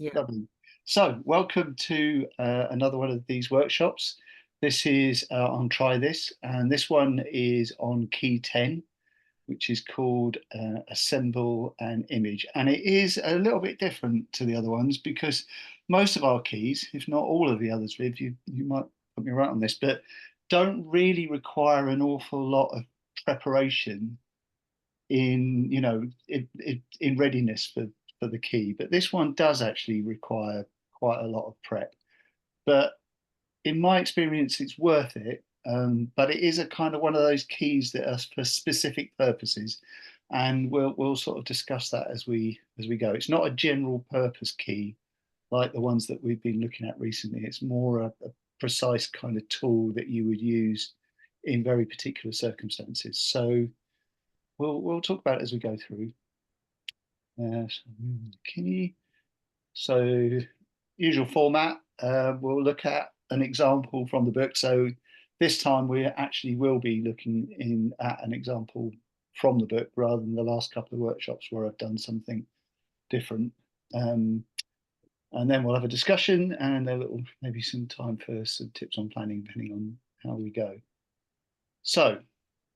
Yeah. Lovely. So, welcome to another one of these workshops. This is on Try This, and this one is on key 10, which is called Assemble an Image. And it is a little bit different to the other ones because most of our keys, if not all of the others, Viv, you might put me right on this, but don't really require an awful lot of preparation in in readiness for the key, but this one does actually require quite a lot of prep. But in my experience, it's worth it. But it is a kind of one of those keys that are for specific purposes, and we'll sort of discuss that as we go. It's not a general purpose key like the ones that we've been looking at recently. It's more a precise kind of tool that you would use in very particular circumstances. So we'll talk about it as we go through. Key. So usual format. We'll look at an example from the book. So this time we actually will be looking in at an example from the book rather than the last couple of workshops where I've done something different. And then we'll have a discussion and a little maybe some time for some tips on planning depending on how we go. So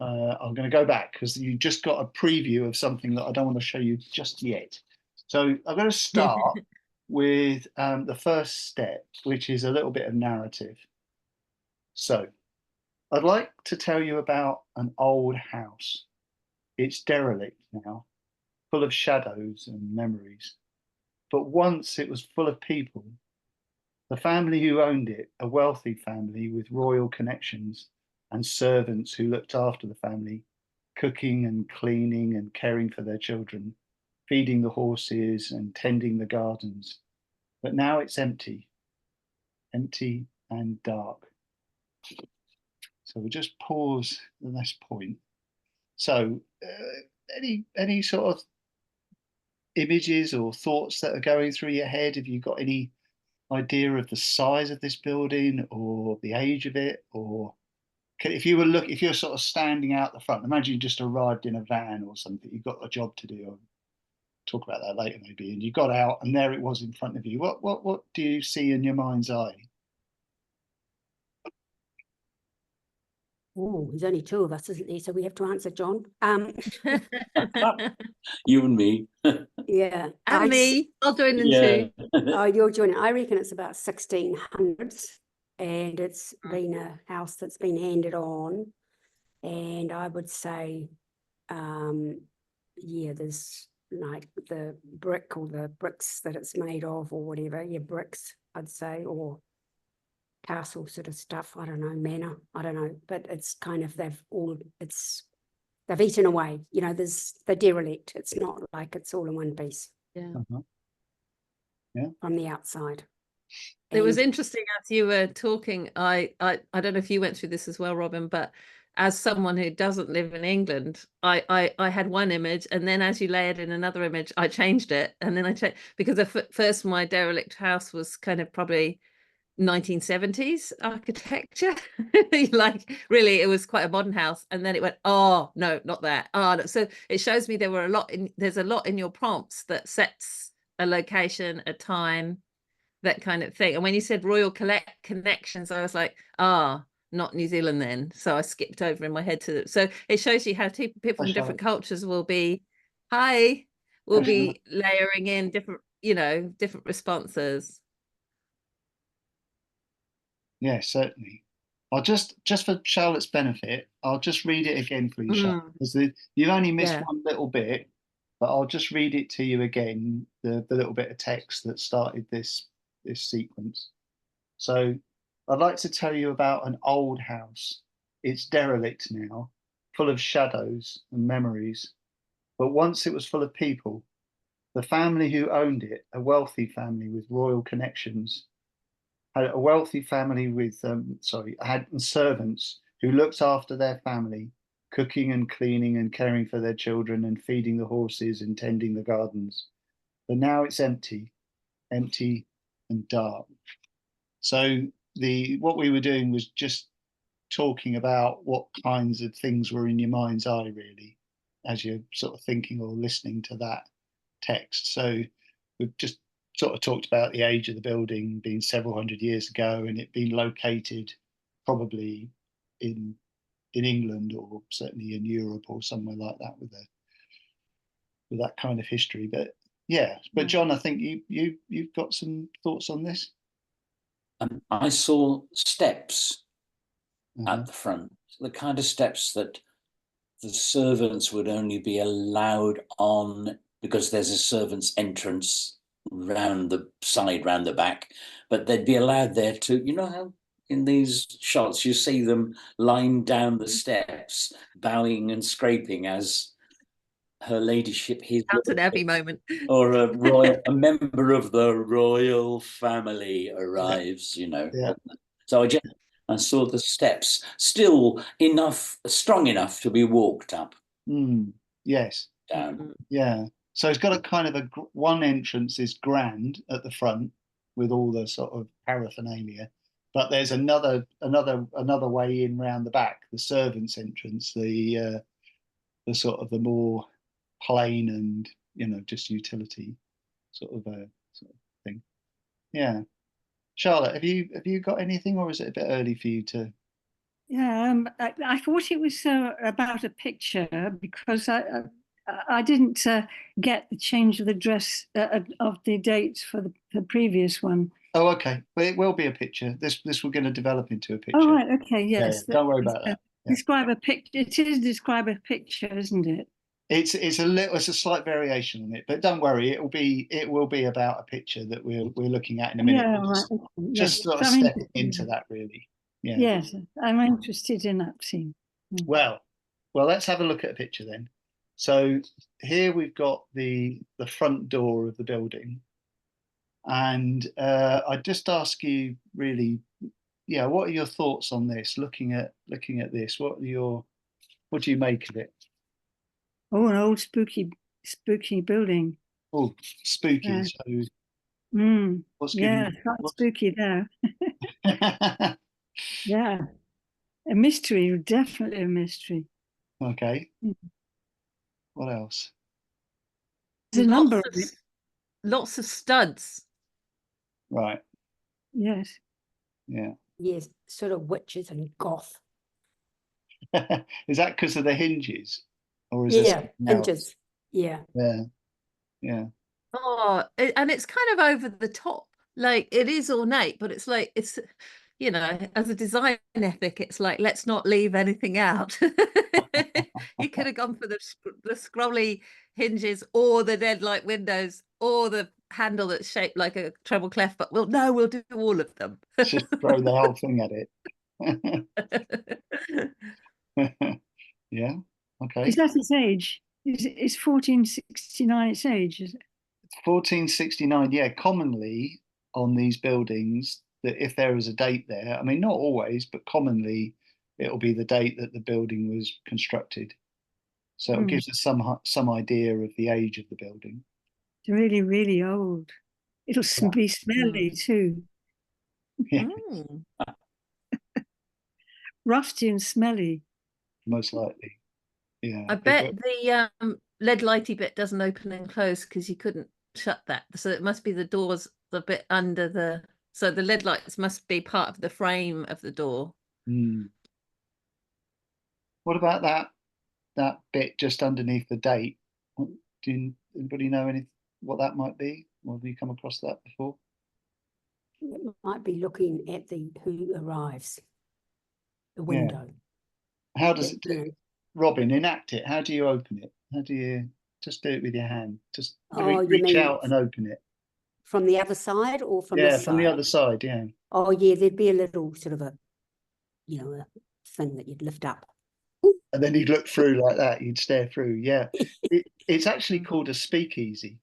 I'm going to go back because you just got a preview of something that I don't want to show you just yet. So I'm going to start with the first step, which is a little bit of narrative. So I'd like to tell you about an old house. It's derelict now, full of shadows and memories. But once it was full of people. The family who owned it, a wealthy family with royal connections and servants who looked after the family, cooking and cleaning and caring for their children, feeding the horses and tending the gardens. But now it's empty, empty and dark. So we'll just pause the next point. So, any sort of images or thoughts that are going through your head? Have you got any idea of the size of this building or the age of it? Or if you're sort of standing out the front, imagine you just arrived in a van or something, you've got a job to do. I'll talk about that later maybe, and you got out and there it was in front of you. What do you see in your mind's eye? Oh, there's only two of us, isn't there? So we have to answer John. You and me. Yeah. And me, I'll join in Yeah. too. Oh, you're joining. I reckon it's about 1600s, and it's been a house that's been handed on. And I would say, yeah, there's like the brick or the bricks that it's made of or whatever. Yeah, bricks, I'd say, or castle sort of stuff. I don't know, manor. I don't know, but it's kind of they've eaten away. You know, there's the derelict. It's not like it's all in one piece. Yeah. Uh-huh. Yeah. From the outside. It was And interesting as you were talking. I don't know if you went through this as well, Robin, but as someone who doesn't live in England, I had one image, and then as you layered in another image, I changed it, and then I changed because first my derelict house was kind of probably 1970s architecture. Like really it was quite a modern house, and then it went, oh no, not that. Oh no. So it shows me there's a lot in your prompts that sets a location, a time, that kind of thing. And when you said royal connections, I was like, not New Zealand then. So I skipped over in my head to so it shows you how people from different cultures will be layering in different, different responses. Yeah, certainly. I'll just for Charlotte's benefit, I'll just read it again for you, Charlotte, because you've only missed one little bit, but I'll just read it to you again, the little bit of text that started this sequence. So I'd like to tell you about an old house. It's derelict now, full of shadows and memories, but once it was full of people. The family who owned it, a wealthy family with royal connections, had a wealthy family with had servants who looked after their family, cooking and cleaning and caring for their children and feeding the horses and tending the gardens. But now it's empty, empty and dark. So what we were doing was just talking about what kinds of things were in your mind's eye, really, as you're sort of thinking or listening to that text. So we've just sort of talked about the age of the building being several hundred years ago, and it being located probably in England, or certainly in Europe or somewhere like that, with that kind of history. But yeah, but John, I think you've got some thoughts on this. I saw steps Uh-huh. at the front, the kind of steps that the servants would only be allowed on because there's a servant's entrance round the side, round the back, but they'd be allowed there to, you know how in these shots you see them lying down the steps, bowing and scraping as her ladyship, Downton Abbey moment. or a member of the royal family arrives, you know. Yeah. So I saw the steps still strong enough to be walked up, Yes. down. Yeah. So it's got a kind of one entrance is grand at the front with all the sort of paraphernalia, but there's another way in round the back, the servants' entrance, the sort of the more plain and, you know, just utility sort of thing. Yeah. Charlotte, have you got anything, or is it a bit early for you to? Yeah, I thought it was about a picture, because I didn't get the change of the dress of the dates for the previous one. Oh, okay. Well, it will be a picture. This we're going to develop into a picture. Oh, right. Okay. Yes. Yeah, don't worry about that. Yeah. Describe a picture. It is describe a picture, isn't it? It's a slight variation on it, but don't worry. It will be about a picture that we're looking at in a minute. Yeah. Just, Right. Okay, just yes. sort of So I'm stepping interested into in that, really. Yeah. Yes, I'm interested in that scene. Well, let's have a look at a picture then. So here we've got the front door of the building, and I'd just ask you, really, yeah, what are your thoughts on this? Looking at this, what do you make of it? Oh, an old spooky building. Oh, spooky. Yeah. So what's Yeah, quite spooky there. Yeah, a mystery, definitely a mystery. Okay. What else? There's a number of it. Lots of studs. Right. Yes. Yeah. Yes, sort of witches and goth. Is that because of the hinges, or is Yeah, hinges. Yeah. Yeah. Yeah. Oh, and it's kind of over the top. Like, it is ornate, but it's like, it's, you know, as a design ethic, it's like, let's not leave anything out. You could have gone for the scrolly hinges, or the dead light windows, or the handle that's shaped like a treble clef, but we'll do all of them. Just throw the whole thing at it. Yeah. Okay. Is that its age? Is 1469 its age? Is it? 1469. Yeah. Commonly on these buildings, that if there is a date there, I mean, not always, but commonly it'll be the date that the building was constructed. So it gives us some idea of the age of the building. It's really, really old. It'll be smelly too. Yeah. Rusty and smelly. Most likely. Yeah. I bet the lead lighty bit doesn't open and close because you couldn't shut that. So it must be the doors the bit under the, so the lead lights must be part of the frame of the door. What about that bit just underneath the date? Anybody know what that might be? Or have you come across that before? It might be looking at who arrives, the window. How does it do? Robin, enact it. How do you open it? How do you just do it with your hand? Just reach out and open it. From the other side or from this side? From the other side, yeah. Oh, yeah, there'd be a little sort of a thing that you'd lift up. And then you'd look through like that. You'd stare through. Yeah. It's actually called a speakeasy.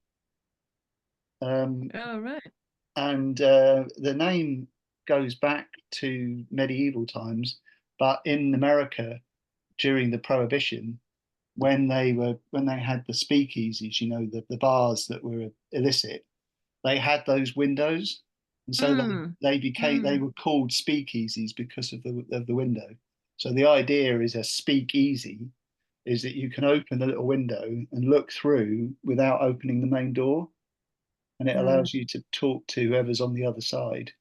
Oh, right. And the name goes back to medieval times, but in America during the Prohibition, when they had the speakeasies, you know, the bars that were illicit, they had those windows, and so they were called speakeasies because of the window. So the idea is a speakeasy is that you can open the little window and look through without opening the main door. and it allows you to talk to whoever's on the other side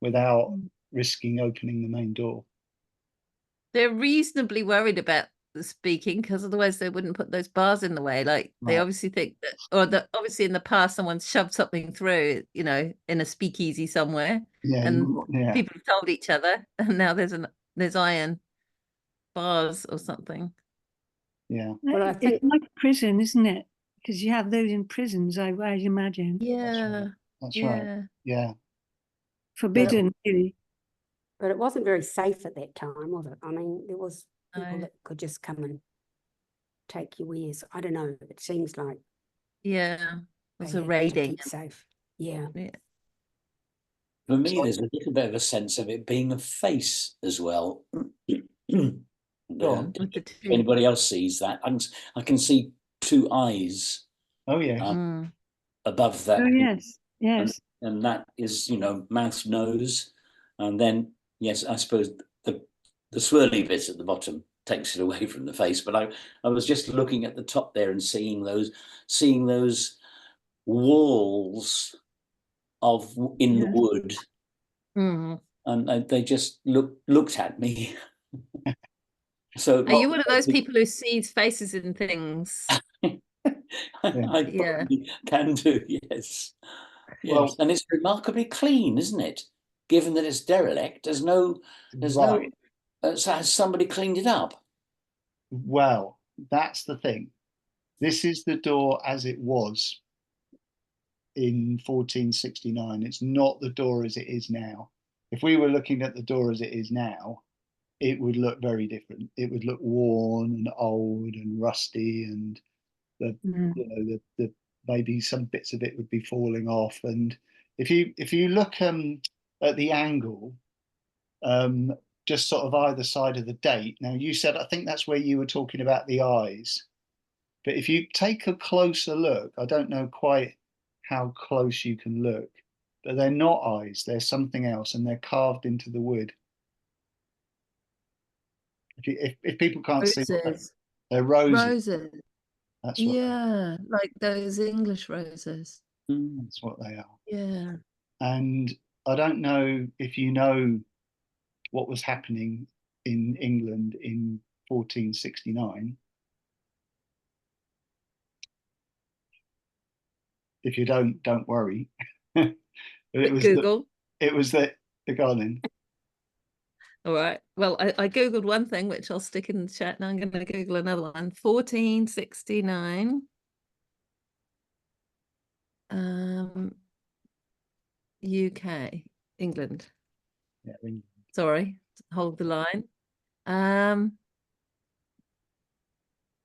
without risking opening the main door. They're reasonably worried about the speaking because otherwise they wouldn't put those bars in the way. Like they Right. obviously think that, or that obviously in the past someone's shoved something through, you know, in a speakeasy somewhere, Yeah, and yeah, people have told each other, and now there's iron bars or something. yeah. Well, I It's think- like prison, isn't it? Because you have those in prisons, I imagine. Yeah, That's right. yeah. Yeah. Forbidden, really. But it wasn't very safe at that time, was it? I mean, there was people No. that could just come and take your wares. I don't know. It seems like Yeah, it was they a had to raiding. keep safe. Yeah. Yeah. For me, there's a little bit of a sense of it being a face as well. Go on. With the If two. anybody else sees that, I can see two eyes Oh, yes. Mm. above that, Oh, yes, yes. and that is, you know, mouth, nose, and then yes, I suppose the swirly bit at the bottom takes it away from the face. But I was just looking at the top there and seeing those walls in the Yeah. wood, Mm. and they just looked at me. So Are you one of those people who sees faces in things? I Yeah. probably can do, yes. Yes, Well- and it's remarkably clean, isn't it? Given that it's derelict, there's no, Right. so has somebody cleaned it up? Well, that's the thing. This is the door as it was in 1469. It's not the door as it is now. If we were looking at the door as it is now, it would look very different. It would look worn and old and rusty, and the Mm. you know the maybe some bits of it would be falling off. And if you look at the angle, just sort of either side of the date. Now you said, I think that's where you were talking about the eyes, but if you take a closer look, I don't know quite how close you can look, but they're not eyes, they're something else, and they're carved into the wood. If people can't see, Roses. they're roses. Roses. That's what Yeah, like those English roses. that's what they are. Yeah. And I don't know if you know what was happening in England in 1469. If you don't worry. But it was Google. it was the garden. All right. Well, I Googled one thing, which I'll stick in the chat. Now I'm going to Google another one. 1469. UK, England. Yeah, Sorry, hold the line.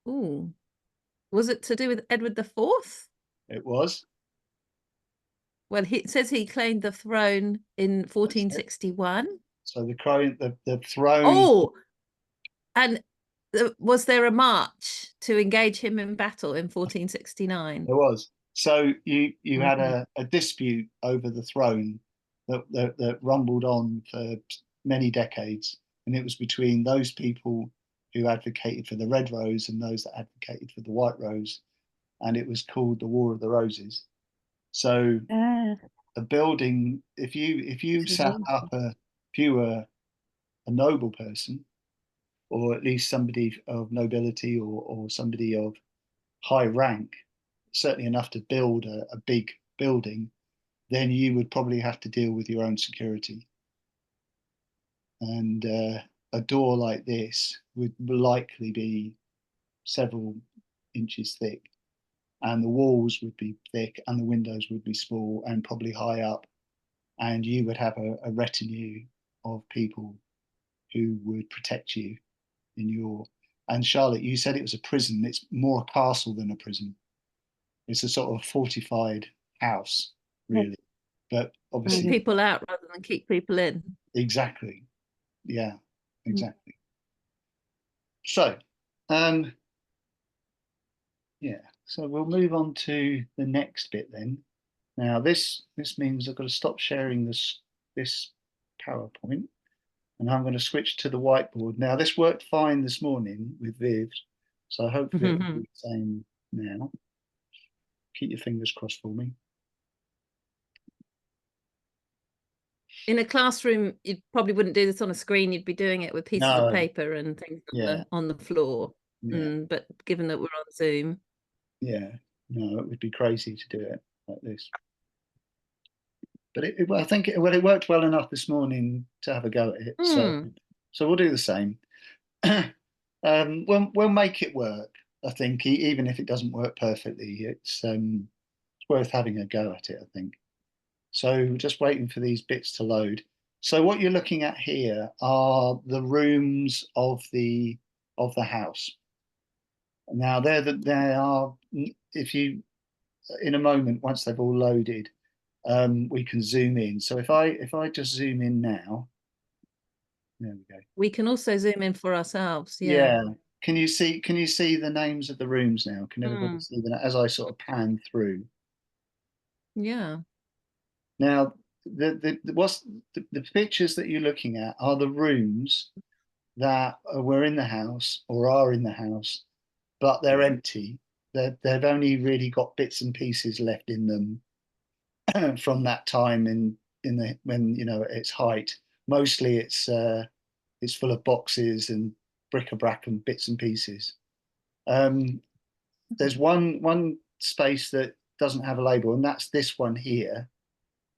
Ooh, was it to do with Edward IV? it was. Well, it says he claimed the throne in 1461. So the throne. Oh, and was there a march to engage him in battle in 1469? There was. So you had Mhm. a dispute over the throne that rumbled on for many decades, and it was between those people who advocated for the red rose and those that advocated for the white rose, and it was called the War of the Roses. So Ah, a building, if you sat up if you were a noble person, or at least somebody of nobility, or somebody of high rank, certainly enough to build a big building, then you would probably have to deal with your own security. And a door like this would likely be several inches thick, and the walls would be thick, and the windows would be small and probably high up, and you would have a retinue of people who would protect you in your. And Charlotte, you said it was a prison. It's more a castle than a prison. It's a sort of fortified house, really. But Keep obviously, people out rather than keep people in. exactly. Yeah, exactly. So, yeah, so we'll move on to the next bit then. Now, this means I've got to stop sharing this PowerPoint, and I'm going to switch to the whiteboard. Now, this worked fine this morning with Viv, so hopefully it'll be the same now. Keep your fingers crossed for me. In a classroom, you probably wouldn't do this on a screen. You'd be doing it with pieces No. of paper and things Yeah. on the floor. Yeah. But given that we're on Zoom, Yeah. No, it would be crazy to do it like this. But I think it worked well enough this morning to have a go at it. So we'll do the same. We'll make it work. I think even if it doesn't work perfectly, it's worth having a go at it, I think. So just waiting for these bits to load. So what you're looking at here are the rooms of the house. Now they are, if you, in a moment, once they've all loaded, we can zoom in. So if I just zoom in now, there we go. we can also zoom in for ourselves. Yeah. Can you see the names of the rooms now? Can everybody see that as I sort of pan through? Yeah. Now, the pictures that you're looking at are the rooms that were in the house or are in the house, but they're empty. They've only really got bits and pieces left in them from that time when its height. Mostly it's full of boxes and bric-a-brac and bits and pieces. There's one space that doesn't have a label, and that's this one here.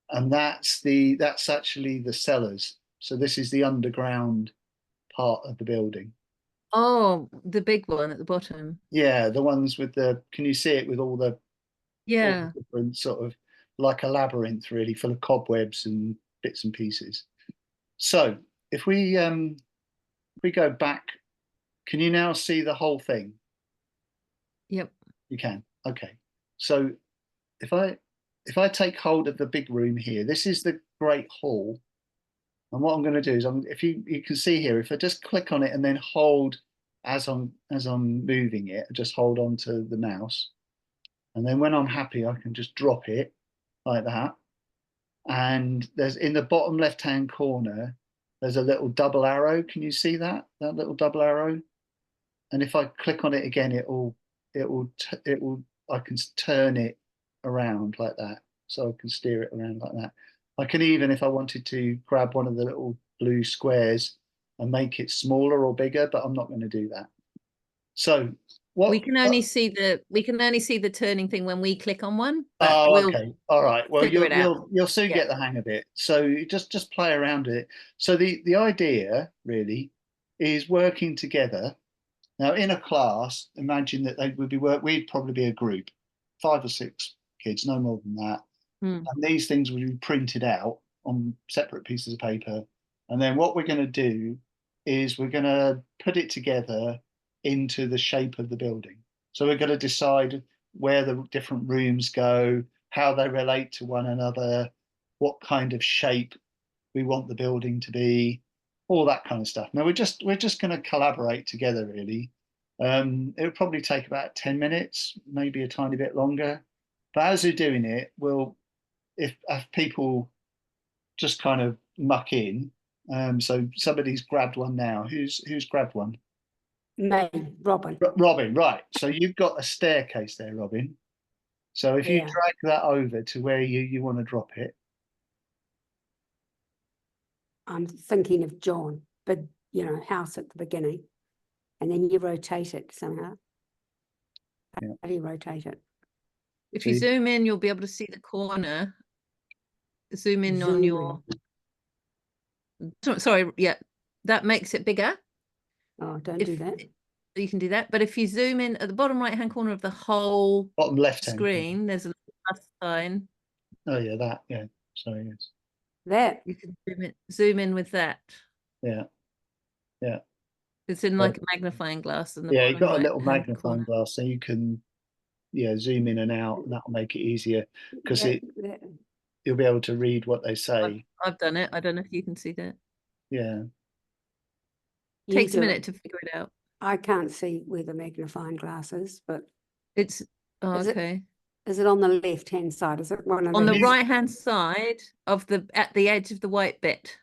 And that's actually the cellars. So this is the underground part of the building. Oh, the big one at the bottom. Yeah, the ones with can you see it with all the different sort of like a labyrinth, really, full of cobwebs and bits and pieces. So if we go back, can you now see the whole thing? Yep. You can. Okay. So if I take hold of the big room here, this is the Great Hall. And what I'm going to do is, if you can see here, if I just click on it and then hold as I'm moving it, just hold on to the mouse. And then when I'm happy, I can just drop it like that. And there's in the bottom left-hand corner, there's a little double arrow. Can you see that little double arrow? And if I click on it again, I can turn it around like that. So I can steer it around like that. I can even, if I wanted to, grab one of the little blue squares and make it smaller or bigger, but I'm not going to do that. So we can only see the turning thing when we click on one. Oh, okay. All right. Well, you'll soon Yeah. get the hang of it. So you just play around with it. So the idea really is working together. Now, in a class, imagine that we'd probably be a group, 5 or 6 kids, no more than that. And these things would be printed out on separate pieces of paper. And then what we're going to do is we're going to put it together into the shape of the building. So we're going to decide where the different rooms go, how they relate to one another, what kind of shape we want the building to be, all that kind of stuff. Now we're just going to collaborate together, really. It'll probably take about 10 minutes, maybe a tiny bit longer. But as you're doing it, if people just kind of muck in. So somebody's grabbed one now. Who's grabbed one? Me, Robin. Robin, right. So you've got a staircase there, Robin. So if you drag that over to where you want to drop it. I'm thinking of John, but house at the beginning. And then you rotate it somehow. Yeah. How do you rotate it? If you zoom in, you'll be able to see the corner. Zoom in on your. Sorry, yeah, that makes it bigger. Oh, don't do that. You can do that, but if you zoom in at the bottom right-hand corner of the whole bottom left screen, there's a plus sign. Oh yeah, that. Yeah, sorry, yes. That you can zoom in with that. Yeah, yeah. It's in like a magnifying glass. In the you've got a little right-hand magnifying corner. glass, so you can zoom in and out, and that'll make it easier because you'll be able to read what they say. I've done it. I don't know if you can see that. Yeah. Takes a minute to figure it out. I can't see where the magnifying glass is, but it's okay. Is it on the left-hand side? Is it one of on the right-hand side of at the edge of the white bit?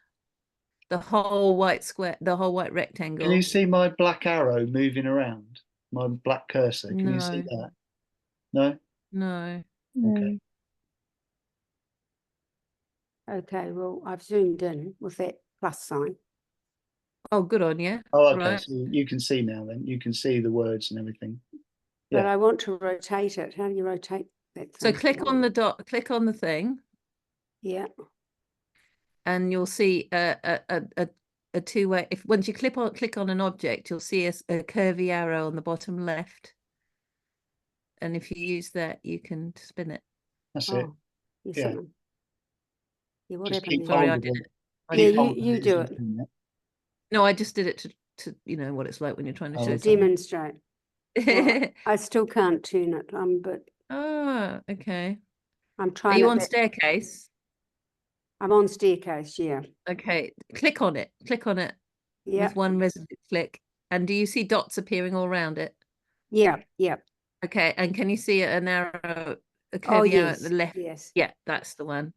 The whole white square, the whole white rectangle. Can you see my black arrow moving around? My black cursor. Can you see that? No? No. Okay. Okay, well, I've zoomed in with that plus sign. Oh, good on you. Oh, okay. Right. So you can see now. Then you can see the words and everything. But Yeah. I want to rotate it. How do you rotate that So thing? click on the dot, click on the thing, Yeah. and you'll see a two-way. If once you click on an object, you'll see a curvy arrow on the bottom left. And if you use that, you can spin it. That's it. Oh, yes, Yeah. something. Yeah, what Just happened keep there? Sorry, hold I of did it. it. I Yeah, Keep did- hold of you as do you're it. doing it. No, I just did it to you know what it's like when you're trying to Oh, show okay. someone. Demonstrate. Well, I still can't turn it. But Ah, okay. I'm Are trying you it on that- staircase? I'm on staircase, yeah. Okay, click on it. Click on it Yeah, with one resolute click. And do you see dots appearing all around it? yeah, yeah. Okay, and can you see an arrow, a Oh, curvy arrow at yes, the left? yes. Yeah, that's the one.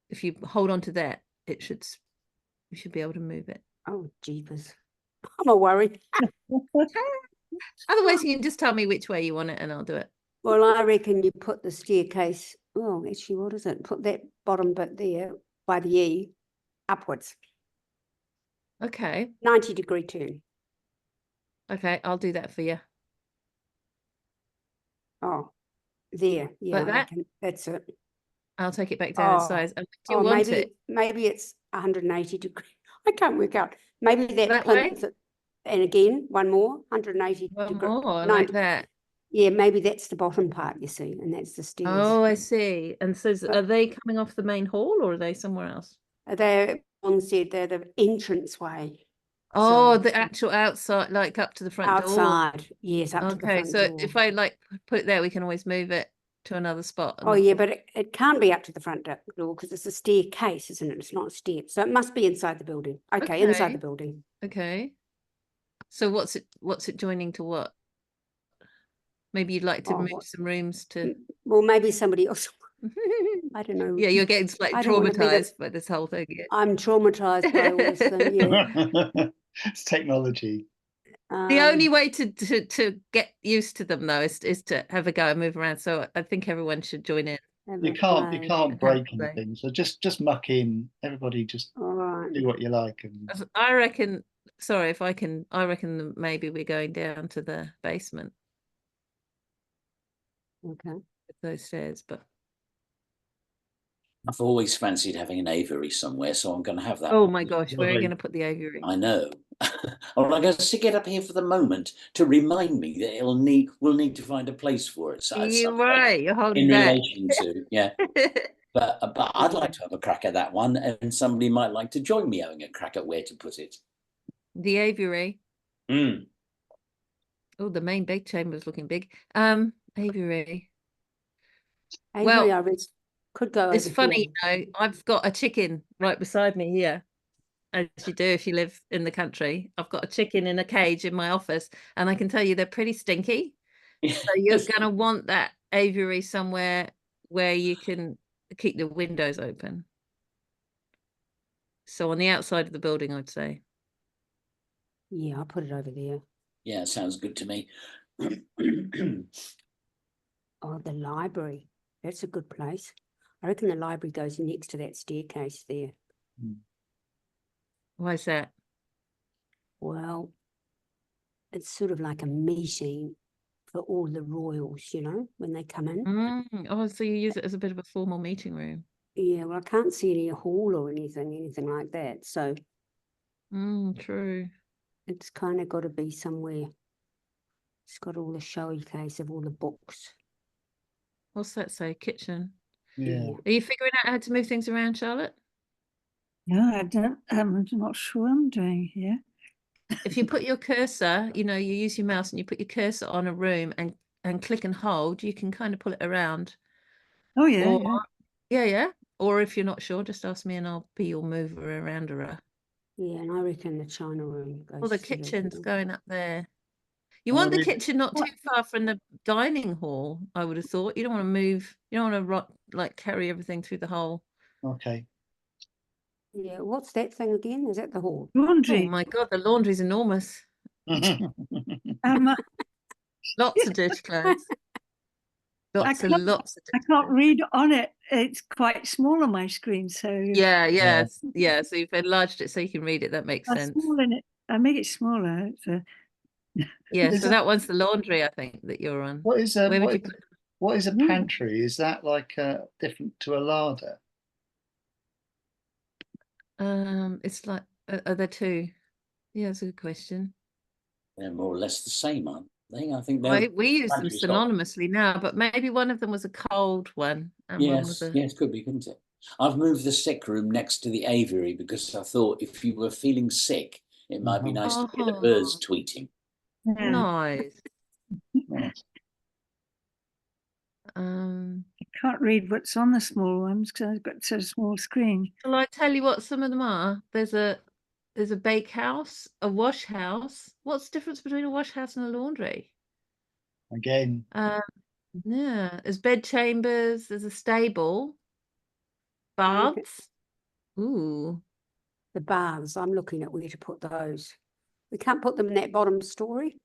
If you hold on to that, it should you should be able to move it. Oh, jeepers. I'm a worry. Otherwise, you can just tell me which way you want it and I'll do it. Well, I reckon you put the staircase, oh, actually, what is it? Put that bottom bit there by the E upwards, Okay, 90-degree turn. okay, I'll do that for you. Oh, there, yeah, I that? reckon that's it. I'll take it back down in Oh, size. And do you Oh, want maybe, it maybe it's 180 degree. I can't work out. Maybe that that way? plinth, and again, one more, 180 One degree. more 90 like that. Yeah, maybe that's the bottom part, you see, and that's the stairs. Oh, I see. And so But- are they coming off the main hall or are they somewhere else? They're, one said they're the entrance way. Oh, So- the actual outside, like up to the front door. Outside, yes, up to the Okay, front so door. if I like put it there, we can always move it to another spot. Oh, yeah, but it can't be up to the front door because it's a staircase, isn't it? It's not a step. So it must be inside the building. Okay, inside Okay. the building. Okay. So what's it joining to what? Maybe you'd like to Oh, move what- some rooms to. Well, maybe somebody else, I don't know. Yeah, you're getting slightly I don't wanna be the- traumatized by this whole thing. Yeah. I'm traumatized by all this thing, yeah. It's technology. The only Um, way to get used to them though is to have a go and move around. So I think everyone should join in. have You a can't play. break play. anything. So just muck in. Everybody just All right. do what you like. And I reckon. Sorry, if I can. I reckon that maybe we're going down to the basement Okay. with those stairs, but. I've always fancied having an aviary somewhere, so I'm going to have that. Oh my gosh, where are you lovely. going to put the aviary? I know. Well, I'm going to stick it up here for the moment to remind me that we'll need to find a place for it. So at You're some point right. You're holding in back. relation to, yeah. But I'd like to have a crack at that one, and somebody might like to join me having a crack at where to put it. The aviary. Mm. Oh, the main bed chamber is looking big. Aviary. Avery, Well, I read, could go It's over funny, here. you know, I've got a chicken right beside me here, as you do if you live in the country. I've got a chicken in a cage in my office, and I can tell you they're pretty stinky. So you're going to want that aviary somewhere where you can keep the windows open. So on the outside of the building, I'd say. Yeah, I'll put it over there. Yeah, sounds good to me. Oh, the library. That's a good place. I reckon the library goes next to that staircase there. Why is that? Well, it's sort of like a meeting for all the royals, you know, when they come in. Oh, so you use it as a bit of a formal meeting room. Yeah, well, I can't see any hall or anything like that. So True. it's kind of got to be somewhere. It's got all the showy case of all the books. What's that say? Kitchen. yeah. Are you figuring out how to move things around, Charlotte? No, I'm not sure I'm doing here. If you put your cursor, you know, you use your mouse and you put your cursor on a room and click and hold, you can kind of pull it around. Oh, yeah, Or, yeah. yeah. Or if you're not sure, just ask me and I'll be your mover around her. Yeah, and I reckon the China room goes. Well, the sort of, kitchen's you know. going up there. You Well, want the we- kitchen not too far from the dining hall, I would have thought. You don't want to move, you don't want to like carry everything through the hole. Okay. Yeah, what's that thing again? Is that the hall? Oh Laundry. my God, the laundry's enormous. Um, Lots of dirty clothes. Lots and can't- lots of I can't read on it. It's quite small on my screen, so Yeah, yeah. So you've enlarged it so you can read it. That makes I sense. smaller it. I make it smaller. So Yeah, Is so it- that one's the laundry, I think, that you're on. What is Where would you put? what is a Mm. pantry? Is that like different to a larder? It's like, are there two? Yeah, that's a good question. They're more or less the same, aren't they? I think We use them pantry's got- synonymously now, but maybe one of them was a cold one and one was Yes, a. yes, could be, couldn't it? I've moved the sick room next to the aviary because I thought if you were feeling sick, it might be nice to hear the birds Oh. tweeting. yeah, Nice. Nice. I can't read what's on the small ones because I've got such a small screen. Shall I tell you what some of them are? There's a bake house, a wash house. What's the difference between a wash house and a laundry? Again, Yeah, there's bed chambers, there's a stable, Okay. baths. Ooh, The baths, I'm looking at where to put those. We can't put them in that bottom story.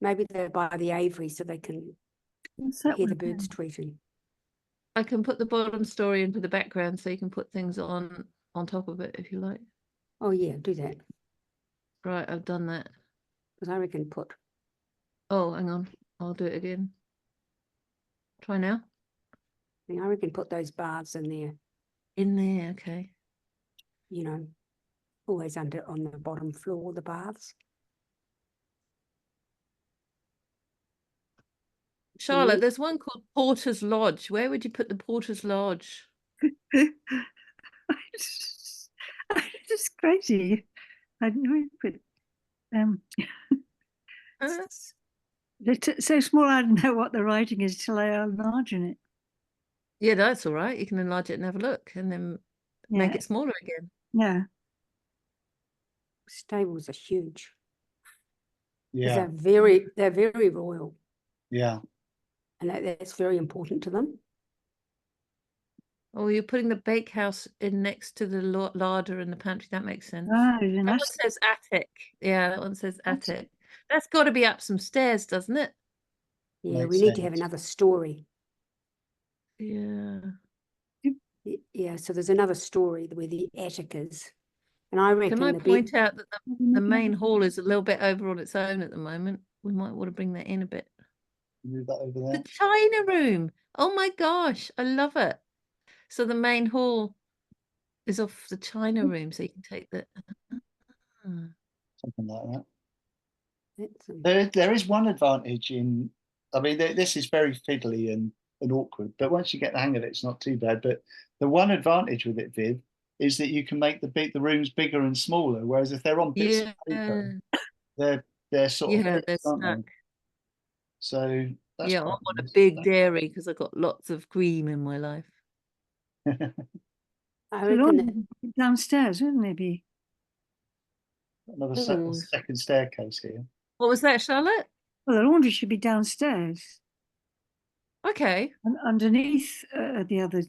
Maybe they're by the aviary so they can What's that hear the one? birds tweeting. I can put the bottom story into the background so you can put things on top of it if you like. Oh yeah, do that. Right, I've done that. Because I reckon put, Oh, hang on, I'll do it again. Try now. I reckon put those baths in there, In there, okay. you know, always under on the bottom floor, the baths. Charlotte, Yeah. there's one called Porter's Lodge. Where would you put the Porter's Lodge? It's just crazy. I know, but Huh? they're so small. I don't know what the writing is till I enlarge it. Yeah, that's all right. You can enlarge it and have a look and then make Yeah, it smaller again. yeah. Stables are huge. 'Cause yeah, they're very royal, yeah. and that's very important to them. Oh, you're putting the bakehouse in next to the larder and the pantry. That makes sense. Ah, there's That an one attic. says attic. Yeah, that one says Attic. attic. That's got to be up some stairs, doesn't it? Yeah, Makes we need to have sense. another story. Yeah. Yeah, so there's another story where the attic is. And I reckon Can I the point out that the main Yeah. hall is a little bit over on its own at the moment? We might want to bring that in a bit. Move that over The there. China room. Oh my gosh, I love it. So the main hall is off the China room, so you can take the. Ah. Something like that. that's, There is one advantage in, I mean, this is very fiddly and awkward, but once you get the hang of it, it's not too bad. But the one advantage with it, Viv, is that you can make the rooms bigger and smaller. Whereas if they're on bits of paper, they're sort of Yeah, they're fixed, aren't they? stuck. So that's Yeah, I quite want a nice. big dairy because I've got lots of cream in my life. I The reckon laundry that, would be downstairs, wouldn't it be? Another Ooh. second staircase here. What was that, Charlotte? Well, the laundry should be downstairs Okay, and underneath the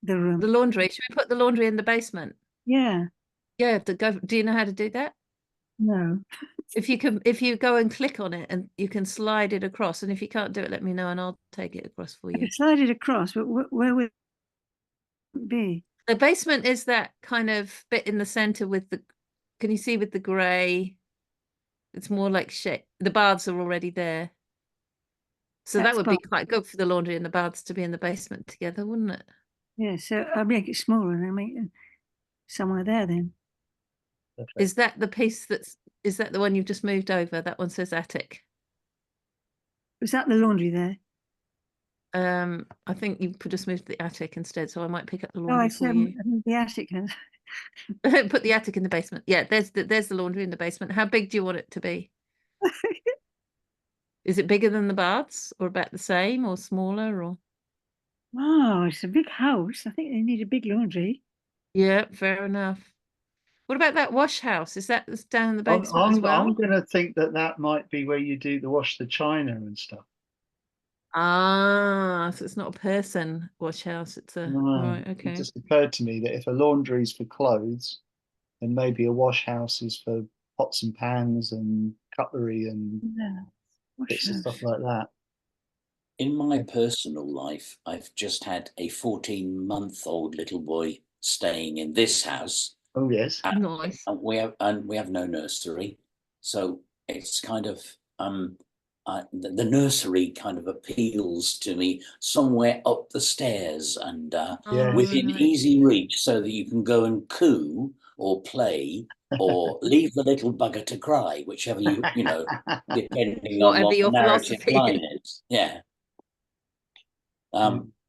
room. the laundry. Should we put the laundry in the basement? Yeah, Yeah, do you know how to do that? no. If you go and click on it and you can slide it across, and if you can't do it, let me know and I'll take it across for I you. could slide it across, but where would it be? The basement is that kind of bit in the center with the, can you see with the grey? It's more like shit. The baths are already there. So that That's would be fine. quite good for the laundry and the baths to be in the basement together, wouldn't it? Yeah, so I'll make it smaller and I'll make it somewhere there then. Perfect. Is that the piece is that the one you've just moved over? That one says attic. Was that the laundry there? I think you could just move the attic instead, so I might pick up the Oh, laundry I for said you. the attic. Put the attic in the basement. Yeah, there's the laundry in the basement. How big do you want it to be? Is it bigger than the baths, or about the same, or smaller, or? Wow, it's a big house. I think they need a big laundry. Yeah, fair enough. What about that wash house? Is that down in the basement as well? I'm going to think that might be where you do the wash the china and stuff. Ah, so it's not a person wash house. It's a No, right. it Okay. just occurred to me that if a laundry is for clothes, then maybe a wash house is for pots and pans and cutlery and Yeah. Wash bits of house. stuff like that. In my personal life, I've just had a 14-month-old little boy staying in this house. Oh, yes. Nice. And we have no nursery, so it's kind of the nursery kind of appeals to me somewhere up the stairs and Yeah. Oh, within nice. easy reach, so that you can go and coo or play or leave the little bugger to cry, whichever you know, depending on Whatever what the your narrative philosophy line is. Yeah.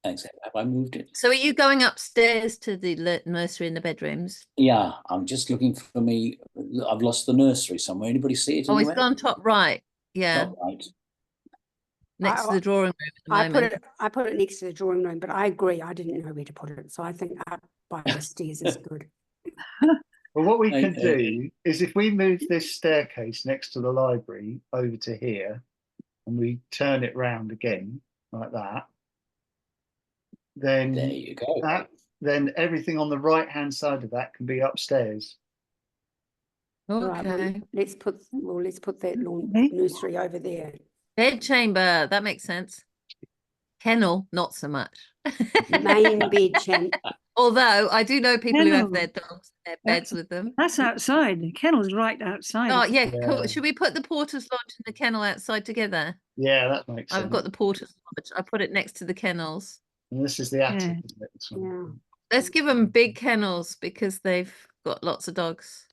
Except have I moved it? So are you going upstairs to the nursery in the bedrooms? Yeah, I'm just looking for me. I've lost the nursery somewhere. Anybody see it Oh, it's anywhere? gone top right. Yeah, Top right. next to I- the drawing room at the moment. I put it next to the drawing room, but I agree. I didn't know where to put it. So I think up by the stairs is good. Well, what we can Okay. do is if we move this staircase next to the library over to here and we turn it round again like that, There then you go. then everything on the right hand side of that can be upstairs. Right, well, Okay. let's put that Okay. nursery over there. Bed chamber, that makes sense. Kennel, not so much. Main bed chamber. Although I do know people who have Kennel. their dogs in their beds That's- with them. That's outside. The kennel's right outside. Oh yeah, cool. Yeah. Should we put the porter's lodge and the kennel outside together? Yeah, that makes sense. I've got the porter's lodge. I put it next to the kennels. And this is the attic, Yeah. isn't it? This one? Let's give them big kennels because they've got lots of dogs.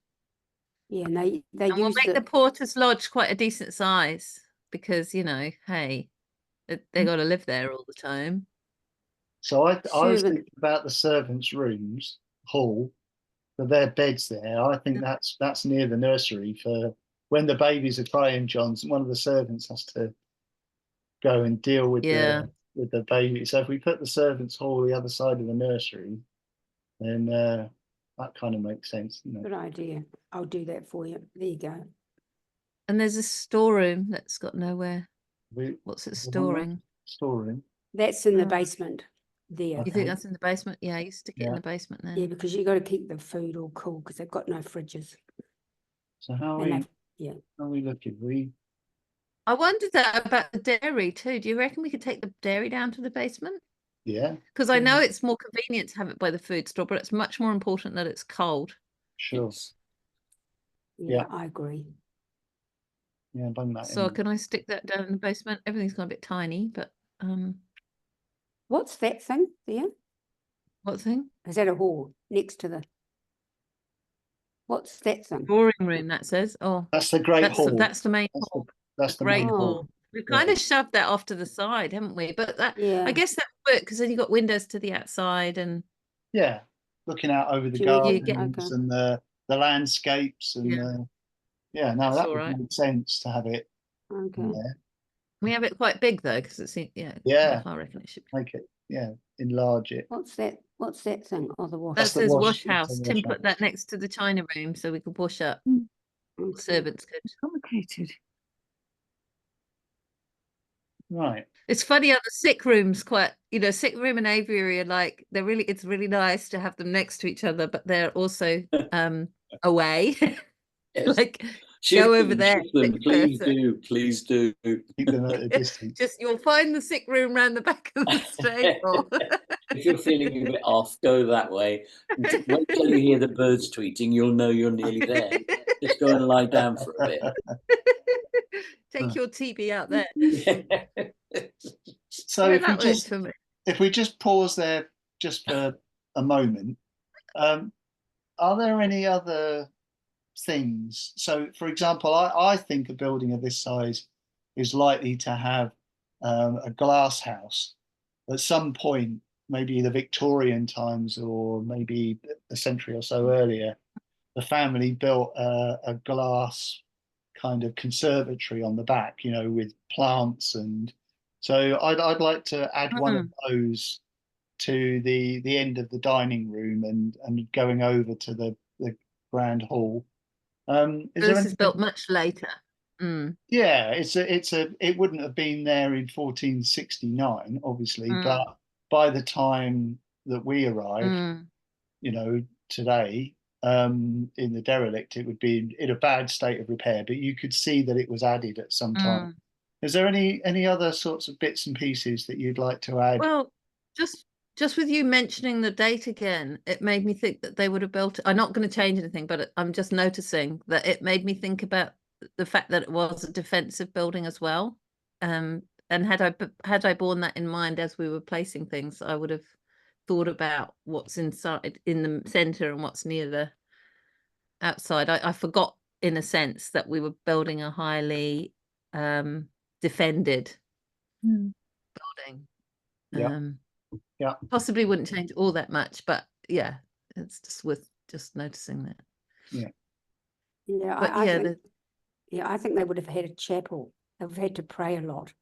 Yeah, and they And we'll use make the porter's lodge quite a decent size because, you know, hey, they got to live there all the time. So I was Servant. thinking about the servants' rooms, hall, for their beds there. I think that's near the nursery for when the babies are crying, John's one of the servants has to go and deal with Yeah. the baby. So if we put the servants' hall the other side of the nursery, then that kind of makes sense, doesn't Good it? idea. I'll do that for you. There you go. And there's a storeroom that's got nowhere. We What's it the one storing? storeroom. That's in the Oh. basement there. You Okay. think that's in the basement? Yeah, you stick it in Yeah. the basement then. Yeah, because you got to keep the food all cool because they've got no fridges. So how And are they've we looking? We I wondered that about the dairy too. Do you reckon we could take the dairy down to the basement? yeah, Because I know it's more convenient to have it by the food store, but it's much more important that it's cold. sure. Yes. Yeah, Yeah. I agree. Yeah, bung that So in. can I stick that down in the basement? Everything's gone a bit tiny, but What's that thing there? what thing? Is that a hall next to the? What's that thing? Drawing room, that says. Oh, That's the great hall. that's the main That's hall. That's the Great main Oh. hall. We've Yeah. kind of shoved that off to the side, haven't we? But that Yeah. I guess that worked because then you got windows to the outside and Yeah, looking out over the Do you reckon you get- gardens Okay. and the landscapes and Yeah. yeah, no, That's that all would right. make sense to have it Okay. in there. we have it quite big though, because it's Yeah. I reckon it should be. Make it, enlarge it. What's that? What's that thing? Oh, the wash. That That's the says wash- wash that's house. the Tim wash put that house. next to the china room so we could wash up. Okay. Servants could. Complicated. Right. It's funny how the sick rooms quite, sick room and aviary are like it's really nice to have them next to each other, but they're also away. Yes. Like Shift go over them, there, shift them, sick please person. do, please do. Keep them at a distance. just you'll find the sick room round the back of the stable. If you're feeling a bit off, go that way. Wait till you hear the birds tweeting, you'll know you're nearly there. Just go and lie down for a bit. Take your TB out there. So Yeah, if we that works just for me. pause there just for a moment, are there any other things? So, for example, I think a building of this size is likely to have a glass house at some point, maybe the Victorian times or maybe a century or so earlier. The family built a glass kind of conservatory on the back, with plants, and so I'd like to add one of those to the end of the dining room and going over to the grand hall. Is there This is built much later. Yeah, it wouldn't have been there in 1469, obviously, but by the time that we arrived, today, in the derelict, it would be in a bad state of repair, but you could see that it was added at some time. Is there any other sorts of bits and pieces that you'd like to add? Well, just with you mentioning the date again, it made me think that they would have built. I'm not going to change anything, but I'm just noticing that it made me think about the fact that it was a defensive building as well. And had I borne that in mind as we were placing things, I would have thought about what's inside in the center and what's near the outside. I forgot in a sense that we were building a highly defended Mm. building. Yeah. Yeah. Possibly wouldn't change all that much, but yeah, it's just worth just noticing that. Yeah, But I yeah, think, I think they would have had a chapel. They've had to pray a lot.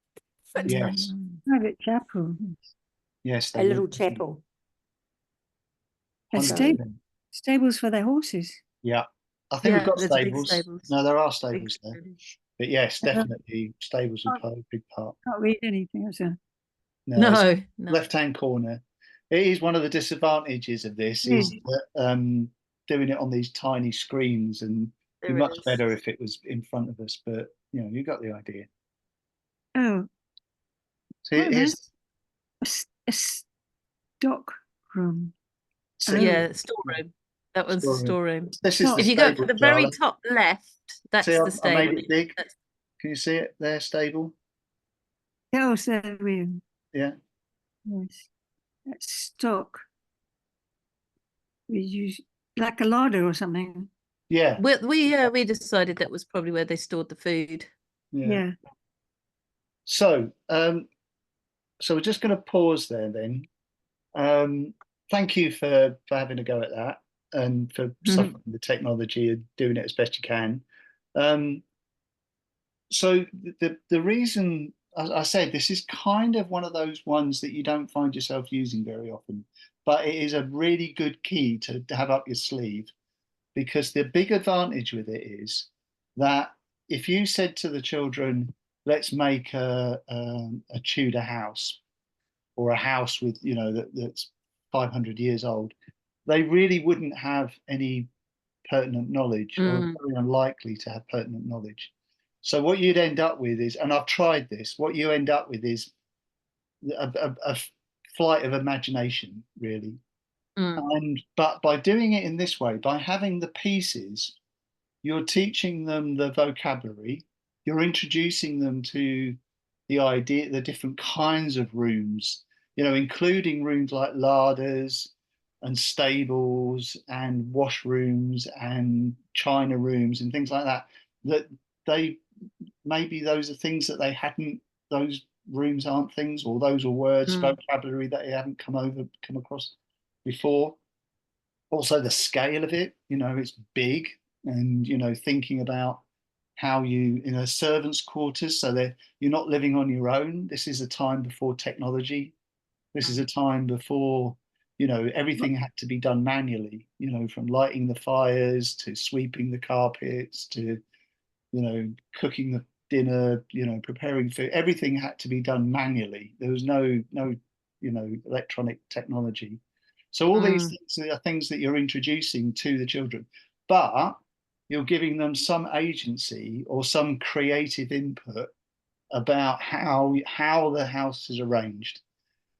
But Yes. Private chapel. Yes, a they little would. chapel. A 100%. stables for their horses. Yeah, I think we've Yeah, got there's big stables. stables. No, there are big stables there. stables. But yes, Uh-huh. definitely stables would play a big part. Can't read anything. So. No, it's No. left-hand corner. It is one of the disadvantages of this is Really? that doing it on these tiny screens, and it'd be There much is. better if it was in front of us. But you got the idea. Oh, So Oh, here's a stock room. so Yeah, storeroom. That was the Storeroom. storeroom. this is Oh. the If you go stable, to the very Charlotte. top left, that's See, the I made stable. it big. That's- Can you see it there, stable? Oh, so room. Yeah. Yes. That's stock. We use like a larder or something. Yeah. we decided that was probably where they stored the food. Yeah. So, so we're just going to pause there then. Thank you for having a go at that and for suffering the technology and doing it as best you can. So the reason I said this is kind of one of those ones that you don't find yourself using very often, but it is a really good key to have up your sleeve, because the big advantage with it is that if you said to the children, let's make a Tudor house, or a house with that's 500 years old, they really wouldn't have any pertinent knowledge, or very unlikely to have pertinent knowledge. So what you'd end up with is, and I've tried this, what you end up with is a flight of imagination, really. But by doing it in this way, by having the pieces, you're teaching them the vocabulary, you're introducing them to the idea, the different kinds of rooms, including rooms like larders and stables and washrooms and china rooms and things like that, that maybe those are things that they hadn't, those rooms aren't things, or those are words, vocabulary that they haven't come across before. Also the scale of it, it's big, and thinking about how you in a servants' quarters, so that you're not living on your own. This is a time before technology. This is a time before everything had to be done manually, from lighting the fires to sweeping the carpets to cooking the dinner, preparing food. Everything had to be done manually. There was no electronic technology. So all these things are things that you're introducing to the children, but you're giving them some agency or some creative input about how the house is arranged.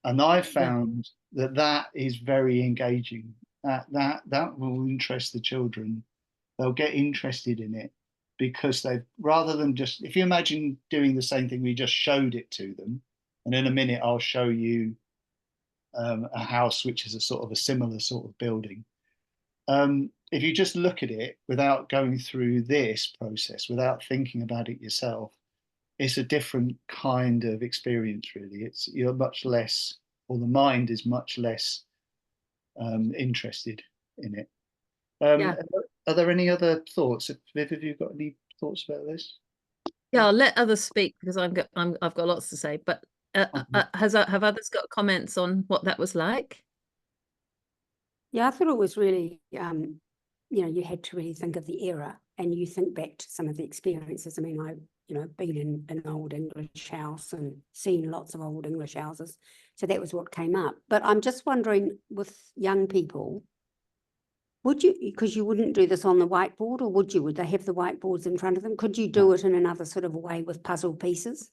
And I've found that is very engaging. That will interest the children. They'll get interested in it, because rather than just, if you imagine doing the same thing, we just showed it to them, and in a minute I'll show you a house which is a sort of a similar sort of building. If you just look at it without going through this process, without thinking about it yourself, it's a different kind of experience, really. You're much less, or the mind is much less interested in it. Are there any other thoughts? Viv, have you got any thoughts about this? Yeah, I'll let others speak because I've got lots to say. But have others got comments on what that was like? Yeah, I thought it was really, you had to really think of the era, and you think back to some of the experiences. I mean, I've been in an old English house and seen lots of old English houses. So that was what came up. But I'm just wondering, with young people, would you, because you wouldn't do this on the whiteboard, or would you? Would they have the whiteboards in front of them? Could you do it in another sort of way with puzzle pieces?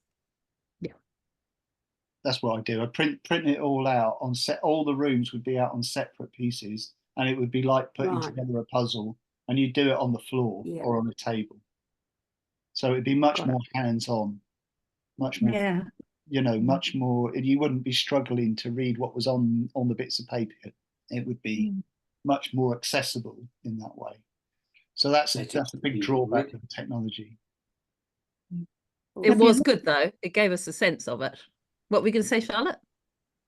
that's what I do. I print it all out on set. All the rooms would be out on separate pieces, and it would be like putting Right. together a puzzle. And you do it on the floor Yeah. or on a table. So it'd be much Got more hands-on, much more, Yeah. you know, much more. And you wouldn't be struggling to read what was on the bits of paper. It would be Mm. much more accessible in that way. So that's Let it a big be drawback read. of the technology. It Have you was looked- good though. It gave us a sense of it. What were we going to say, Charlotte?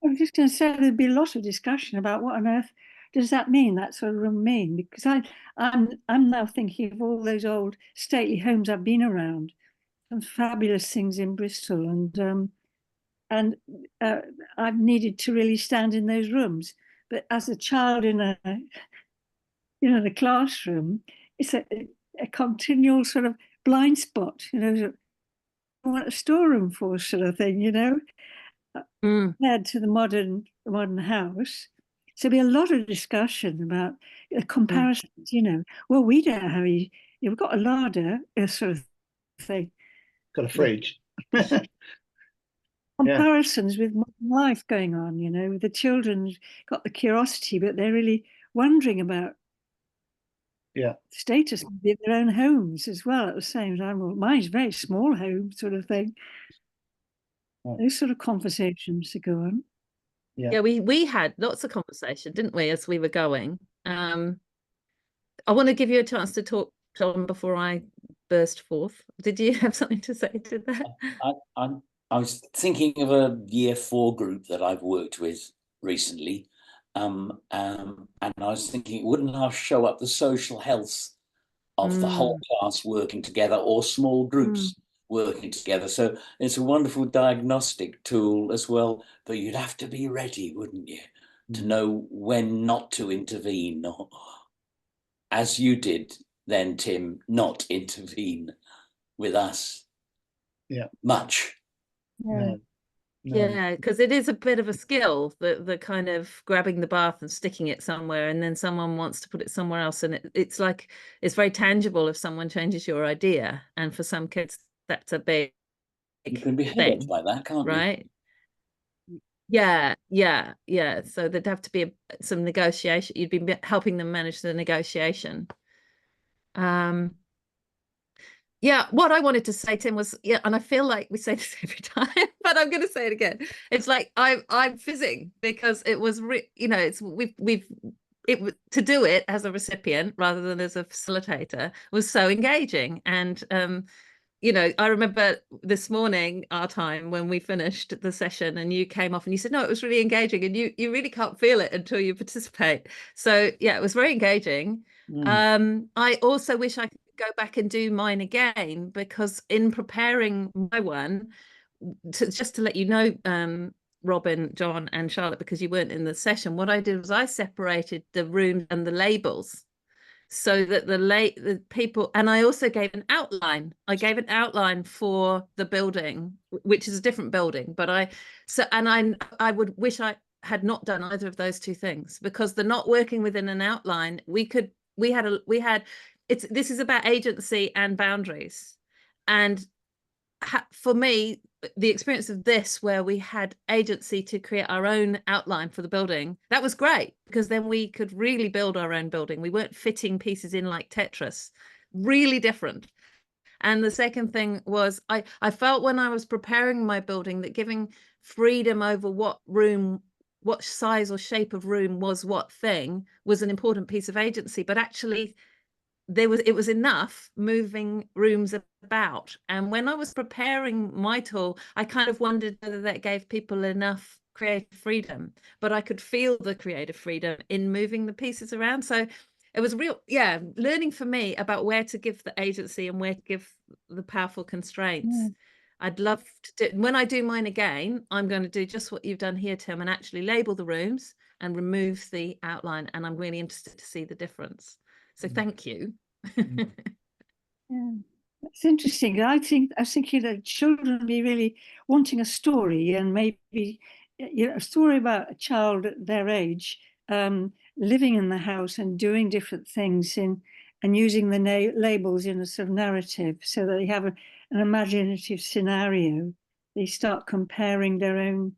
I was just going to say there'd be a lot of discussion about what on earth does that mean, that sort of room mean? Because I'm now thinking of all those old stately homes I've been around, some fabulous things in Bristol, and I've needed to really stand in those rooms. But as a child in the classroom, it's a continual sort of blind spot, what a storeroom for sort of thing, compared to the modern house. So there'll be a lot of discussion about comparisons, well, we don't have we've got a larder, sort of thing. Got a fridge. Comparisons with modern life going on, the children got the curiosity, but they're really wondering about status of their own homes as well at the same time. Well, mine's a very small home sort of thing. Right. Those sort of conversations to go on. Yeah, we had lots of conversation, didn't we, as we were going. I want to give you a chance to talk, John, before I burst forth. Did you have something to say to that? I was thinking of a year 4 group that I've worked with recently. And I was thinking, wouldn't I show up the social health of the whole class working together, or small groups working together? So it's a wonderful diagnostic tool as well, but you'd have to be ready, wouldn't you, to know when not to intervene, or, as you did then, Tim, not intervene with us much. No. Yeah, because it is a bit of a skill, the kind of grabbing the bath and sticking it somewhere, and then someone wants to put it somewhere else, and it's like it's very tangible if someone changes your idea. And for some kids, that's a big You can be held thing, like that, can't right? Yeah. So there'd have to be some negotiation. You'd be helping them manage the negotiation. Yeah, what I wanted to say, Tim, was, and I feel like we say this every time, but I'm going to say it again. It's like I'm fizzing because it was, to do it as a recipient rather than as a facilitator was so engaging. And I remember this morning, our time, when we finished the session and you came off and you said, no, it was really engaging, and you really can't feel it until you participate. So yeah, it was very engaging. I also wish I could go back and do mine again, because in preparing my one, just to let you know, Robin, John and Charlotte, because you weren't in the session, what I did was I separated the rooms and the labels so that the people, and I also gave an outline. I gave an outline for the building, which is a different building, but I would wish I had not done either of those two things, because the not working within an outline, this is about agency and boundaries. And for me, the experience of this, where we had agency to create our own outline for the building, that was great, because then we could really build our own building. We weren't fitting pieces in like Tetris. Really different. And the second thing was, I felt when I was preparing my building that giving freedom over what size or shape of room was what thing was an important piece of agency, but actually it was enough moving rooms about. And when I was preparing my tool, I kind of wondered whether that gave people enough creative freedom, but I could feel the creative freedom in moving the pieces around. So it was learning for me about where to give the agency and where to give the powerful constraints. I'd love to do, when I do mine again, I'm going to do just what you've done here, Tim, and actually label the rooms and remove the outline. And I'm really interested to see the difference. So thank you. Yeah, it's interesting. I was thinking that children will be really wanting a story, and maybe a story about a child at their age living in the house and doing different things and using the labels in a sort of narrative, so that they have an imaginative scenario. They start comparing their own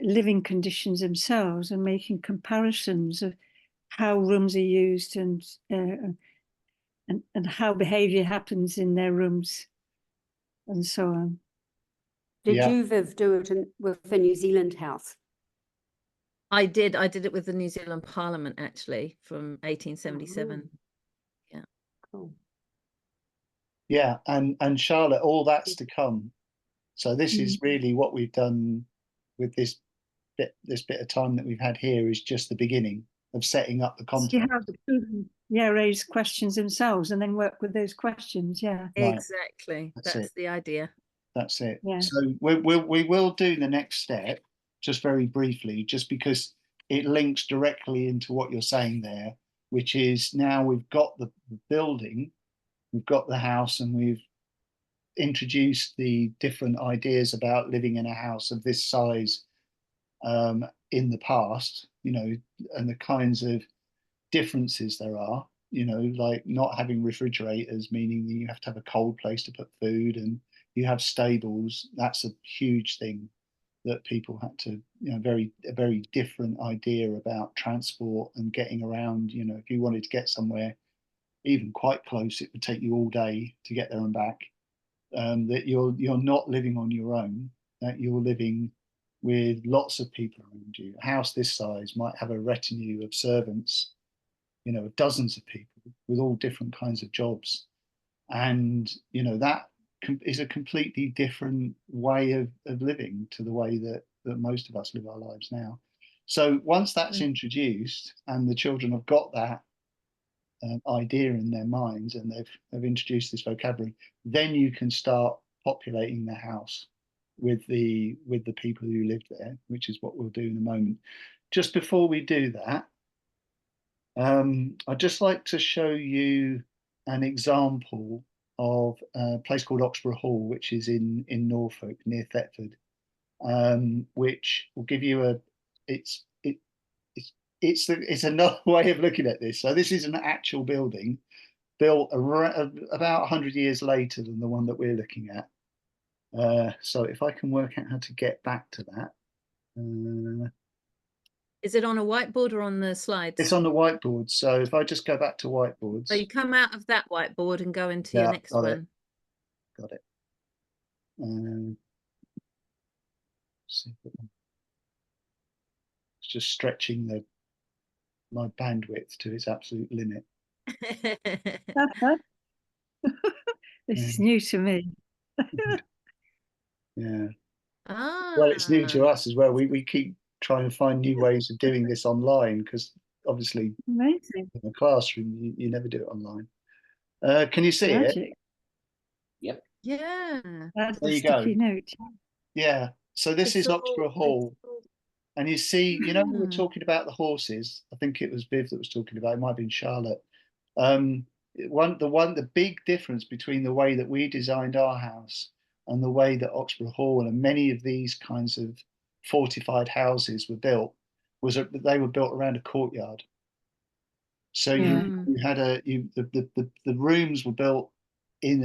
living conditions themselves and making comparisons of how rooms are used and how behaviour happens in their rooms and so on. Did Yeah. you, Viv, do it with the New Zealand house? I did it with the New Zealand Parliament, actually, from 1877. Cool. Yeah, and Charlotte, all that's to come. So this is really what we've done with this bit of time that we've had here is just the beginning of setting up the See content. how the children, raise questions themselves and then work with those questions. Yeah. Right. Exactly. That's That's it. the idea. That's it. Yeah. So we will do the next step just very briefly, just because it links directly into what you're saying there, which is now we've got the building, we've got the house, and we've introduced the different ideas about living in a house of this size in the past, and the kinds of differences there are, like not having refrigerators, meaning that you have to have a cold place to put food, and you have stables. That's a huge thing that people had to, a very different idea about transport and getting around. If you wanted to get somewhere even quite close, it would take you all day to get there and back. That you're not living on your own, that you're living with lots of people around you. A house this size might have a retinue of servants, dozens of people with all different kinds of jobs. And, that is a completely different way of living to the way that most of us live our lives now. So once that's introduced and the children have got that idea in their minds and they've introduced this vocabulary, then you can start populating the house with the people who live there, which is what we'll do in a moment. Just before we do that, I'd just like to show you an example of a place called Oxborough Hall, which is in Norfolk near Thetford, which will give you it's another way of looking at this. So this is an actual building built about 100 years later than the one that we're looking at. So if I can work out how to get back to that. Is it on a whiteboard or on the slides? It's on the whiteboard. So if I just go back to whiteboards. So you come out of that whiteboard and go into your next one. Got it. It's just stretching my bandwidth to its absolute limit. This is new to me. Yeah. Well, it's new to us as well. We keep trying to find new ways of doing this online because obviously Amazing. in the classroom you never do it online. Can you see Magic. it? Yep. Yeah. That's There a you go. sticky note. Yeah. So this is Oxborough Hall. And you see, we were talking about the horses. I think it was Viv that was talking about it. It might have been Charlotte. The big difference between the way that we designed our house and the way that Oxborough Hall and many of these kinds of fortified houses were built was that they were built around a courtyard. So you had the rooms were built in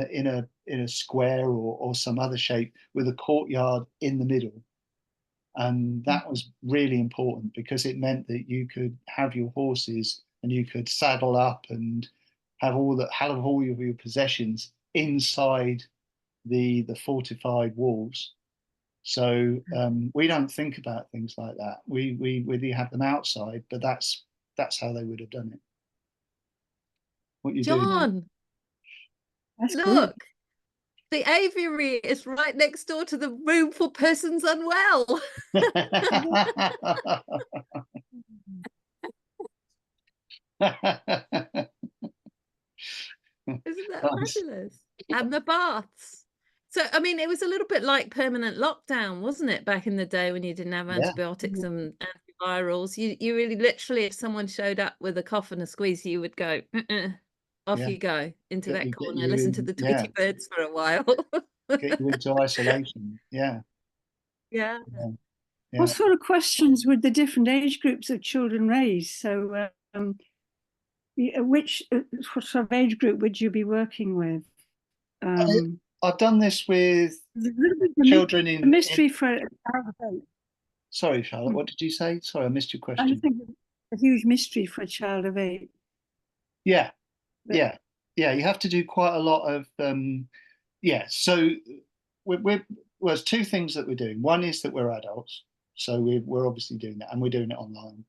a square or some other shape with a courtyard in the middle. And that was really important because it meant that you could have your horses and you could saddle up and have all of your possessions inside the fortified walls. So we don't think about things like that. We have them outside, but that's how they would have done it. What you John, That's look. The aviary is right next door to the room for persons unwell. do? Isn't that Nice. fabulous? And the baths. So, I mean, it was a little bit like permanent lockdown, wasn't it, back in the day when you didn't have antibiotics and antivirals? You really literally, if someone showed up with a cough and a squeeze, you would go, off you go into that corner, listen to the Tweety Birds for a while. Get you into isolation. Yeah. Yeah. What sort of questions would the different age groups of children raise? So what sort of age group would you be working with? I've done this with The- the children the in. mystery for a child of 8. Sorry, Charlotte. Hmm. What did you say? Sorry, I missed your I question. just think it's a huge mystery for a child of 8. Yeah, But- yeah. You have to do quite a lot of. Yeah. So well, there's two things that we're doing. One is that we're adults, so we're obviously doing that, and we're doing it online.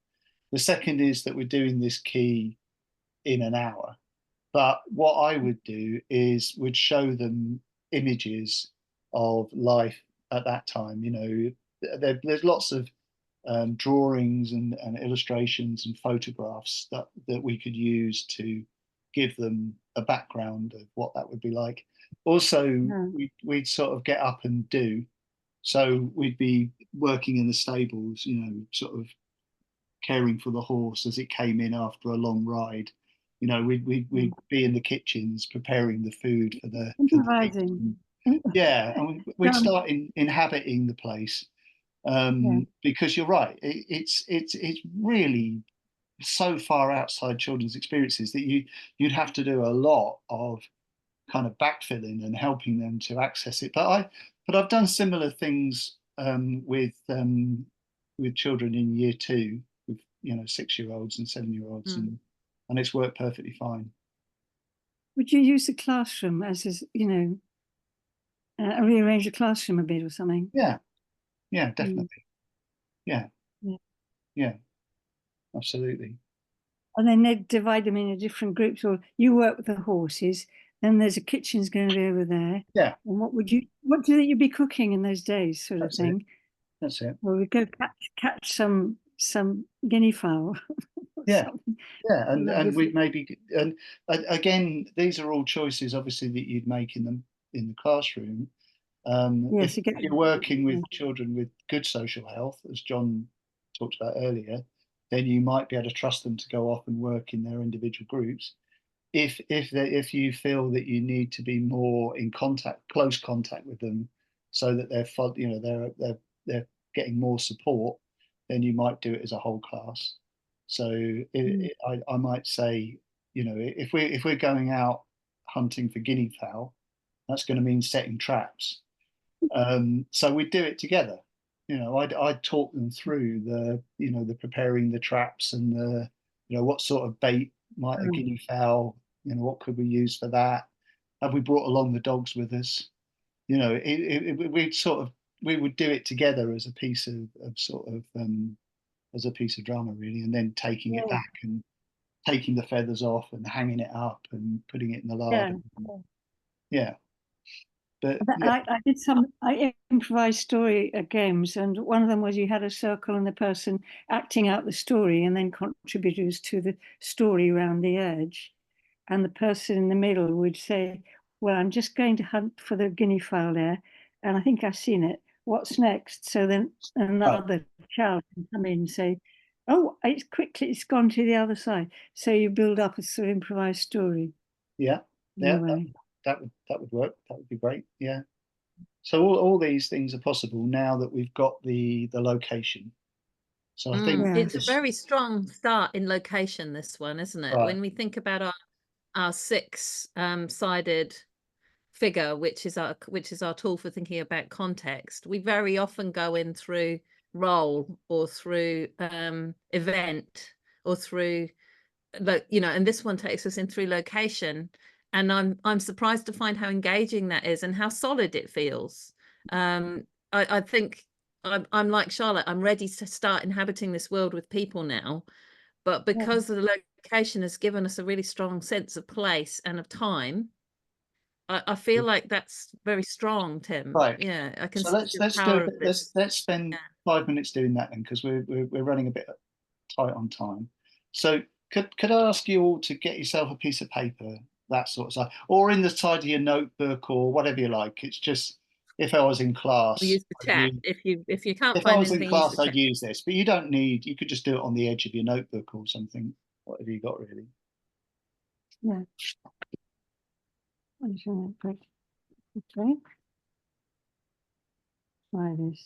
The second is that we're doing this key in an hour. But what I would do is would show them images of life at that time. You know, there's lots of drawings and illustrations and photographs that we could use to give them a background of what that would be like. Also, we'd sort of get up and do. So we'd be working in the stables, you know, sort of caring for the horse as it came in after a long ride. You know, we'd be in the kitchens preparing the food for the Improvising. yeah, and we'd Done. start inhabiting the place because you're right. It's really so far outside children's experiences that you'd have to do a lot of kind of backfilling and helping them to access it. But I've done similar things with children in year 2, with 6-year-olds and 7-year-olds, and it's worked perfectly fine. Would you use the classroom as is, rearrange the classroom a bit or something? Yeah, definitely. Yeah, absolutely. And then they'd divide them into different groups, or you work with the horses, then there's a kitchen's going to be over there. Yeah. And what do you think you'd be cooking in those days, sort of thing? That's it. Well, we go catch some guinea fowl. Yeah, and Lovely. we'd maybe, and again, these are all choices, obviously, that you'd make in the classroom. Yes, If you're working with children with good social health, as John talked about earlier, then you might be able to trust them to go off and work in their individual groups. If you feel that you need to be more in close contact with them, so that they're getting more support, then you might do it as a whole class. So I might say, if we're going out hunting for guinea fowl, that's going to mean setting traps. So we'd do it together. I'd talk them through the preparing the traps and what sort of bait might a guinea fowl, what could we use for that? Have we brought along the dogs with us? We would do it together as a piece of as a piece of drama, really, and then taking it back and taking the feathers off and hanging it up and putting it in the larder. Yeah. But I improvised story games, and one of them was you had a circle and the person acting out the story, and then contributors to the story around the edge, and the person in the middle would say, well, I'm just going to hunt for the guinea fowl there, and I think I've seen it. What's next? So then another child can come in and say, oh, it's gone to the other side. So you build up a sort of improvised story. Yeah. That would work. That would be great. Yeah. So all these things are possible now that we've got the location. So I think it's a very strong start in location, this one, isn't it? Right. When we think about our 6-sided figure, which is our tool for thinking about context, we very often go in through role or through event or through and this one takes us in through location, and I'm surprised to find how engaging that is and how solid it feels. I think I'm like Charlotte. I'm ready to start inhabiting this world with people now, but because the location has given us a really strong sense of place and of time, I feel like that's very strong, Tim. Right. Yeah, I can so see the power of this. let's spend 5 minutes doing that then, because we're running a bit tight on time. So could I ask you all to get yourself a piece of paper, that sort of stuff, or in the side of your notebook or whatever you like. It's just, if I was in class, We'll use the chat. If you can't if I find was in anything, use class, the I'd chat. use this, but you don't need. You could just do it on the edge of your notebook or something. Whatever you got, really. Yeah. Okay. Try this.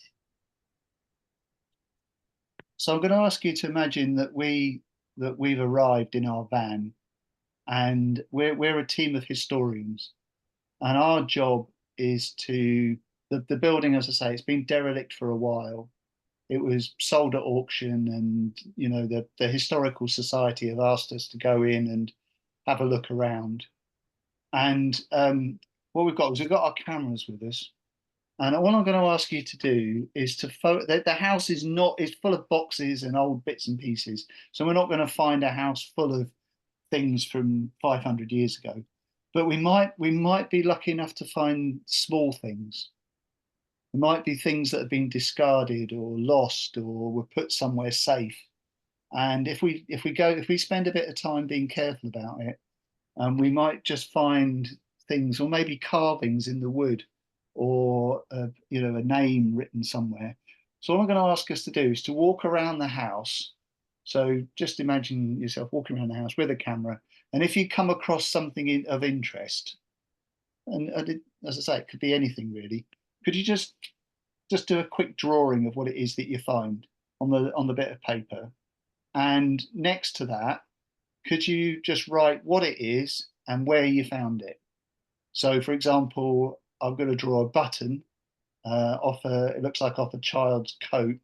So I'm going to ask you to imagine that we've arrived in our van, and we're a team of historians, and our job is to the building, as I say, it's been derelict for a while. It was sold at auction, and you know the Historical Society have asked us to go in and have a look around. And what we've got is we've got our cameras with us. And all I'm going to ask you to do is to the house is full of boxes and old bits and pieces. So we're not going to find a house full of things from 500 years ago, but we might be lucky enough to find small things. There might be things that have been discarded or lost or were put somewhere safe. And if we spend a bit of time being careful about it, we might just find things, or maybe carvings in the wood, or you know, a name written somewhere. So all I'm going to ask us to do is to walk around the house. So just imagine yourself walking around the house with a camera, and if you come across something of interest, and as I say, it could be anything really. Could you just do a quick drawing of what it is that you find on the bit of paper, and next to that, could you just write what it is and where you found it? So, for example, I'm going to draw a button it looks like off a child's coat,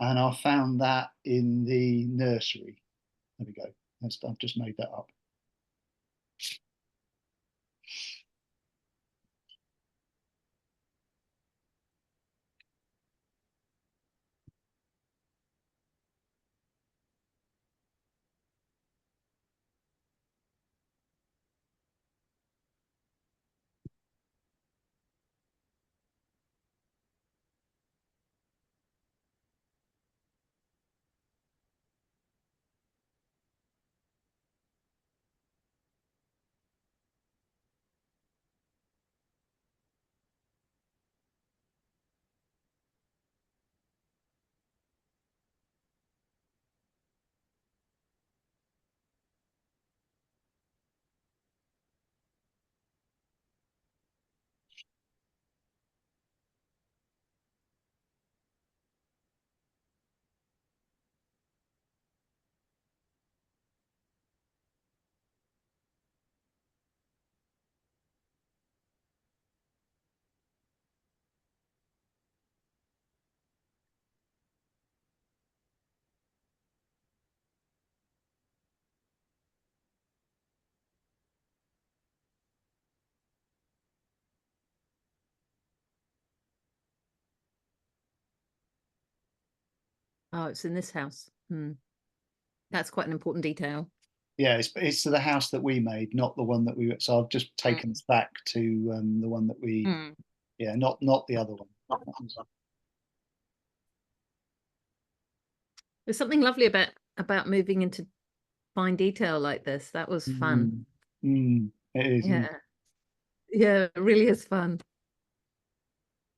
and I found that in the nursery. There we go. I've just made that up. Oh, it's in this house. That's quite an important detail. Yeah, it's to the house that we made, not the one that we. So I've just taken us back to the one that we. Yeah, not the other one. There's something lovely about moving into fine detail like this. That was fun. It is. Yeah. Yeah, it really is fun.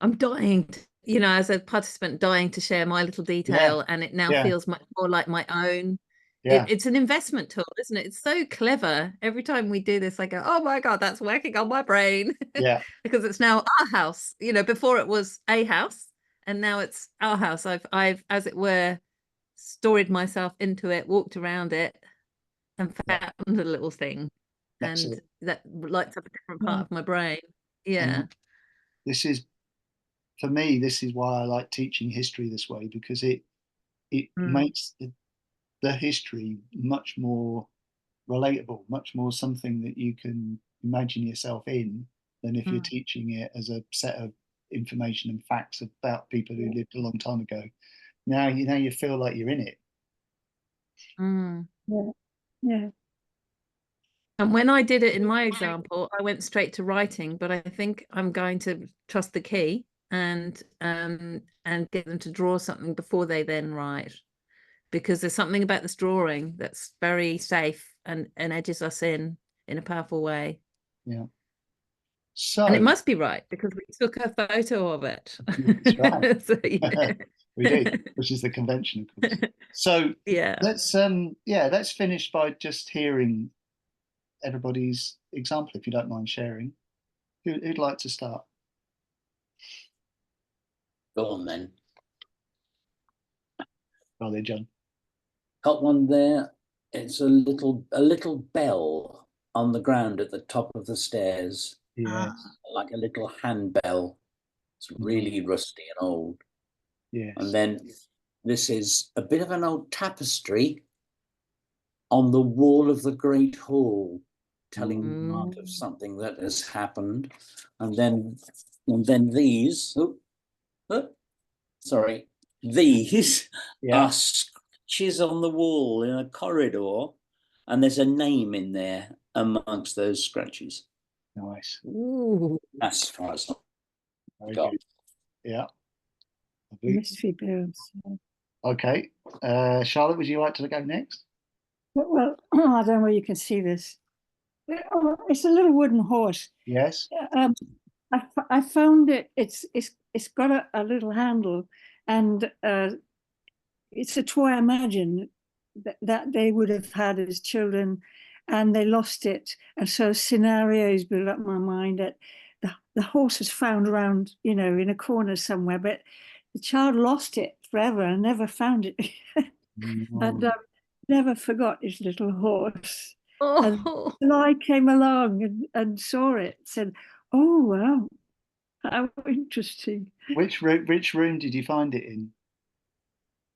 I'm dying to, you know, as a participant, dying to share my little detail, and it now feels much more like my own. Yeah. It's an investment tool, isn't it? It's so clever. Every time we do this, I go, oh my God, that's working on my brain. Yeah. Because it's now our house. You know, before it was a house, and now it's our house. I've, as it were, storied myself into it, walked around it, and found a little thing. And that lights up a different part of my brain. Yeah. And this is, for me, this is why I like teaching history this way, because it makes the history much more relatable, much more something that you can imagine yourself in, than if you're teaching it as a set of information and facts about people who lived a long time ago. Now you feel like you're in it. Yeah. And when I did it in my example, I went straight to writing, but I think I'm going to trust the key and get them to draw something before they then write, because there's something about this drawing that's very safe and edges us in a powerful way. Yeah. So, and it must be right because we took a photo of it. That's right. So, yeah. We do, which is the convention, of course. So Yeah. let's finish by just hearing everybody's example, if you don't mind sharing. Who'd like to start? Go on then. Well, there, John. Got one there. It's a little bell on the ground at the top of the stairs. Yes. like a little handbell. It's really rusty and old. Yes. And then this is a bit of an old tapestry on the wall of the Great Hall, telling the mark of something that has happened. And then these, sorry, these Yeah. are scratches on the wall in a corridor, and there's a name in there amongst those scratches. Nice. Ooh. As far as Very got. good. Yeah. Lovely. Mystery birds. Okay. Charlotte, would you like to go next? Well, I don't know where you can see this. Oh, it's a little wooden horse. Yes. I found it. It's got a little handle, and it's a toy I imagine that they would have had as children, and they lost it. And so scenarios build up my mind that the horse was found around, in a corner somewhere, but the child lost it forever and never found it. And never forgot his little horse. And Oh, I came along and saw it, said, "Oh wow, how interesting!" Which room did you find it in?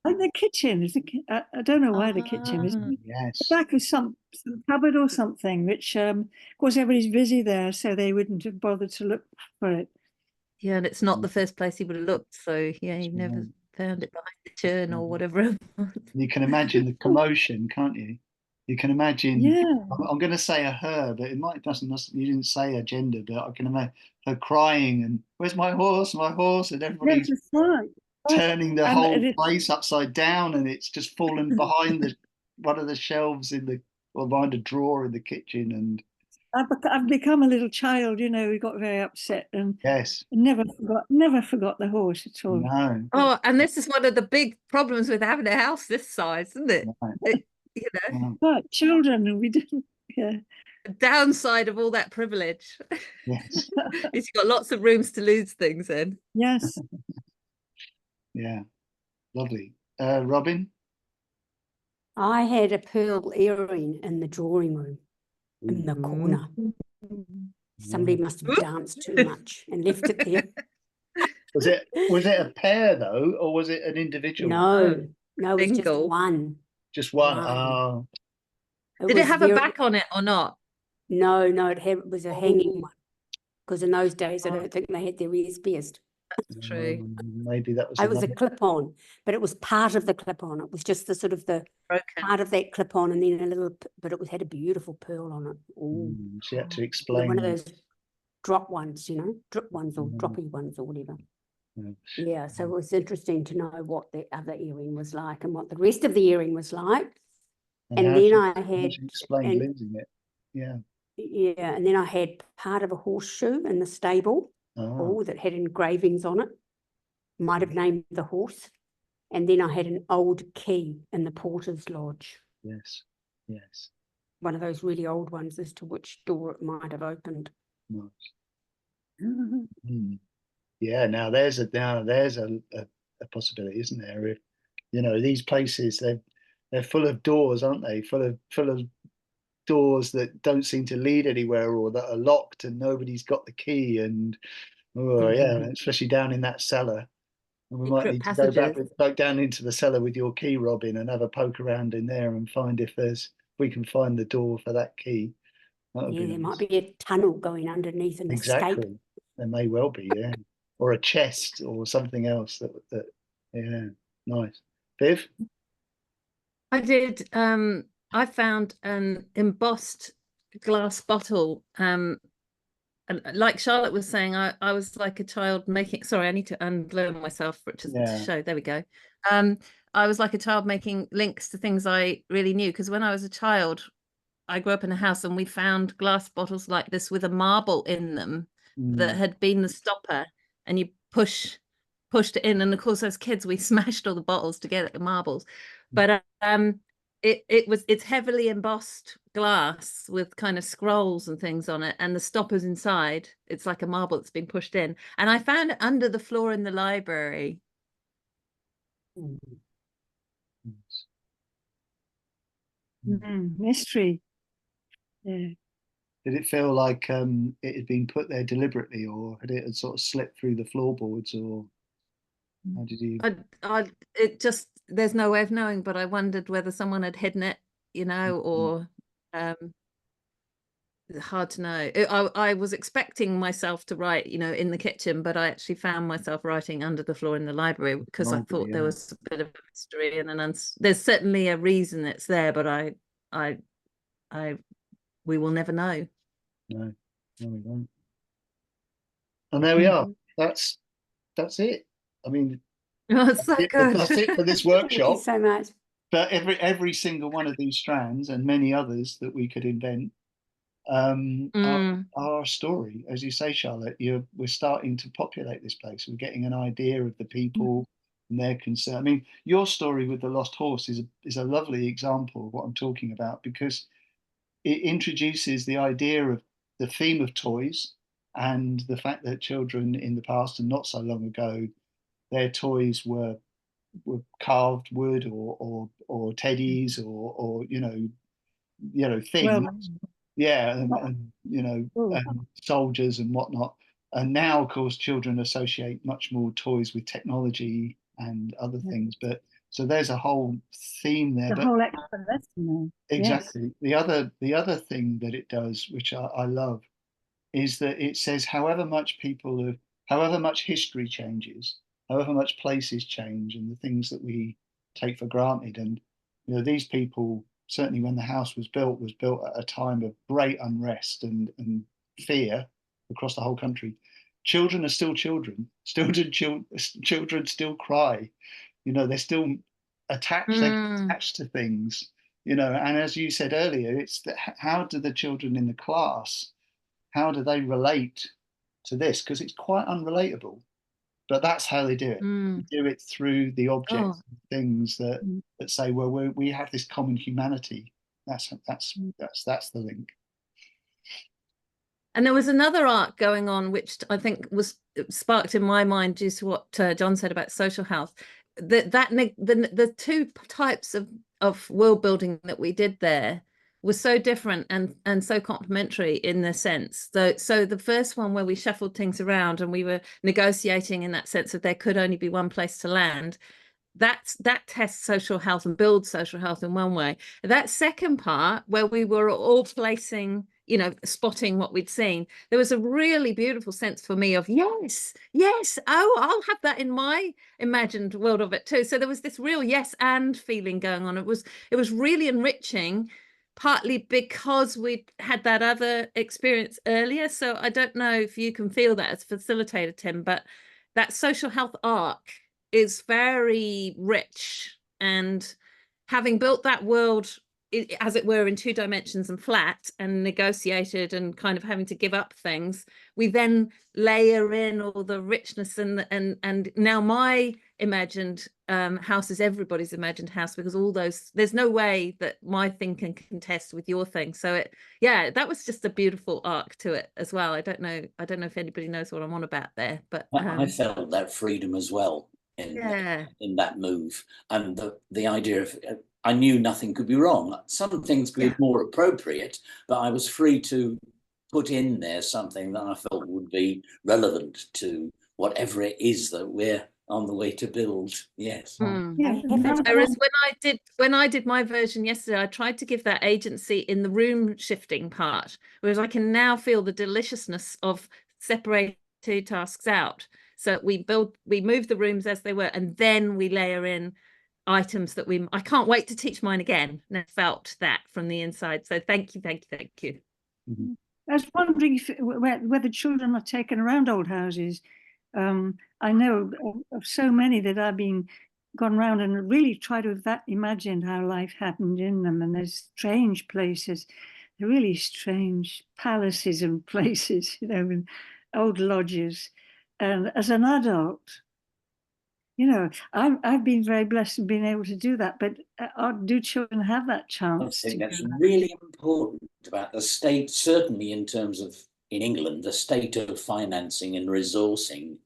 Like the kitchen, I don't know why the kitchen is. Yes. Back of some cupboard or something, which of course everybody's busy there, so they wouldn't have bothered to look for it. yeah, and it's not the first place he would have looked. So yeah, he never found it behind the churn or whatever. You can imagine the commotion, can't you? You can imagine. Yeah, I'm going to say a her, but it doesn't. You didn't say a gender, but I can imagine her crying and "Where's my horse? My horse!" and everybody's that's right. turning the And whole it- place upside down, and it's just fallen behind one of the shelves or behind a drawer in the kitchen. And I've become a little child, who got very upset and yes, never forgot the horse at all. no, Oh, and this is one of the big problems with having a house this size, isn't it? no, no, But children, and we didn't. Yeah, The downside of all that privilege yes, is you've got lots of rooms to lose things in. yes. yeah, lovely. Robin, I had a pearl earring in the drawing room in the corner. Somebody must have danced too much and left it there. was it a pair though, or was it an individual? No, it was just Single. one. Just one. Wow. Oh, Did it was have a back on it or not? No, it was a hanging Oh. one. Because in those days, I Oh. don't think they had their ears pierced. That's true. Maybe that was. It was a another- clip-on, but it was part of the clip-on. It was just the sort of the Broken. part of that clip-on, and then a little, but it had a beautiful pearl on it. Ooh. She had to One explain. of those drop ones, drip ones or Mhm. droppy ones or whatever. Yeah. Yeah, so it was interesting to know what the other earring was like and what the rest of the earring was like. And how then she- I how had, she explained and- losing it. Yeah. yeah, and then I had part of a horseshoe in the stable, Oh, that had engravings on it. Might have named the horse. And then I had an old key in the porter's lodge, yes, yes, one of those really old ones as to which door it might have opened. nice. Mm. Yeah. Now there's a possibility, isn't there? If these places, they're full of doors, aren't they? Full of doors that don't seem to lead anywhere, or that are locked and nobody's got the key. And oh yeah, especially down in that cellar. And we might Secret need to go passages. back down into the cellar with your key, Robin, and have a poke around in there and find if we can find the door for that key. That would Yeah, be there nice. might be a tunnel going underneath an escape. Exactly. There may well be, yeah. Or a chest or something else that yeah, nice. Viv? I did. I found an embossed glass bottle. And like Charlotte was saying, I was like a child making. Sorry, I need to unlearn myself for it to Yeah. show. There we go. I was like a child making links to things I really knew, because when I was a child, I grew up in a house and we found glass bottles like this with a marble in them that had been the stopper, and you pushed it in, and of course as kids we smashed all the bottles to get at the marbles. But it's heavily embossed glass with kind of scrolls and things on it, and the stoppers inside, it's like a marble that's been pushed in, and I found it under the floor in the library. Mystery. Yeah. Did it feel like it had been put there deliberately, or had it sort of slipped through the floorboards, or how did you? It just, there's no way of knowing, but I wondered whether someone had hidden it, you know, or hard to know. I was expecting myself to write, you know, in the kitchen, but I actually found myself writing under the floor in the library because I thought there was a bit of a mystery, and there's certainly a reason it's there, but we will never know. No, we won't. And there we are. That's it. I mean, That's so good. that's it for this Thank you workshop. so much. But every single one of these strands and many others that we could invent are a story, as you say, Charlotte. We're starting to populate this place. We're getting an idea of the people and their concern. I mean, your story with the lost horse is a lovely example of what I'm talking about, because it introduces the idea of the theme of toys and the fact that children in the past and not so long ago, their toys were carved wood or teddies or things. Well, Yeah, and and soldiers and whatnot. And now, of course, children associate much more toys with technology and other things. But so there's a whole theme there. the But whole extra lesson there. exactly, the other thing that it does, which I love, is that it says however much history changes, however much places change, and the things that we take for granted, and these people, certainly when the house was built at a time of great unrest and fear across the whole country. Children are still children. Children still cry. They're still attached. They're attached to things. And as you said earlier, it's that how do the children in the class, how do they relate to this? Because it's quite unrelatable. But that's how they do it. They do it through the objects, things that say, well, we have this common humanity. That's the link. And there was another arc going on, which I think was sparked in my mind due to what John said about social health. The two types of world building that we did there was so different and so complementary in the sense. So the first one where we shuffled things around and we were negotiating in that sense that there could only be one place to land, that tests social health and builds social health in one way. That second part where we were all placing, spotting what we'd seen, there was a really beautiful sense for me of yes, oh, I'll have that in my imagined world of it too. So there was this real yes and feeling going on. It was really enriching, partly because we had that other experience earlier. So I don't know if you can feel that as facilitator, Tim, but that social health arc is very rich. And having built that world, as it were, in 2 dimensions and flat and negotiated and kind of having to give up things, we then layer in all the richness and now my imagined house is everybody's imagined house, because all those, there's no way that my thing can contest with your thing. So that was just a beautiful arc to it as well. I don't know if anybody knows what I'm on about there, but I felt that freedom as well in that move, and the idea of I knew nothing could be wrong. Some things could be more appropriate, but I was free to put in there something that I felt would be relevant to whatever it is that we're on the way to build. Yes. Whereas when I did my version yesterday, I tried to give that agency in the room shifting part, whereas I can now feel the deliciousness of separating 2 tasks out. So we move the rooms as they were, and then we layer in items that I can't wait to teach mine again. And I felt that from the inside. So thank you. Mm-hmm. I was wondering whether children are taken around old houses. I know of so many that I've gone around and really tried to imagine how life happened in them. And there's strange places, really strange palaces and places, and old lodges. And as an adult, I've been very blessed in being able to do that, but do children have that chance? I think that's really important about the state, certainly in terms of, in England, the state of financing and resourcing,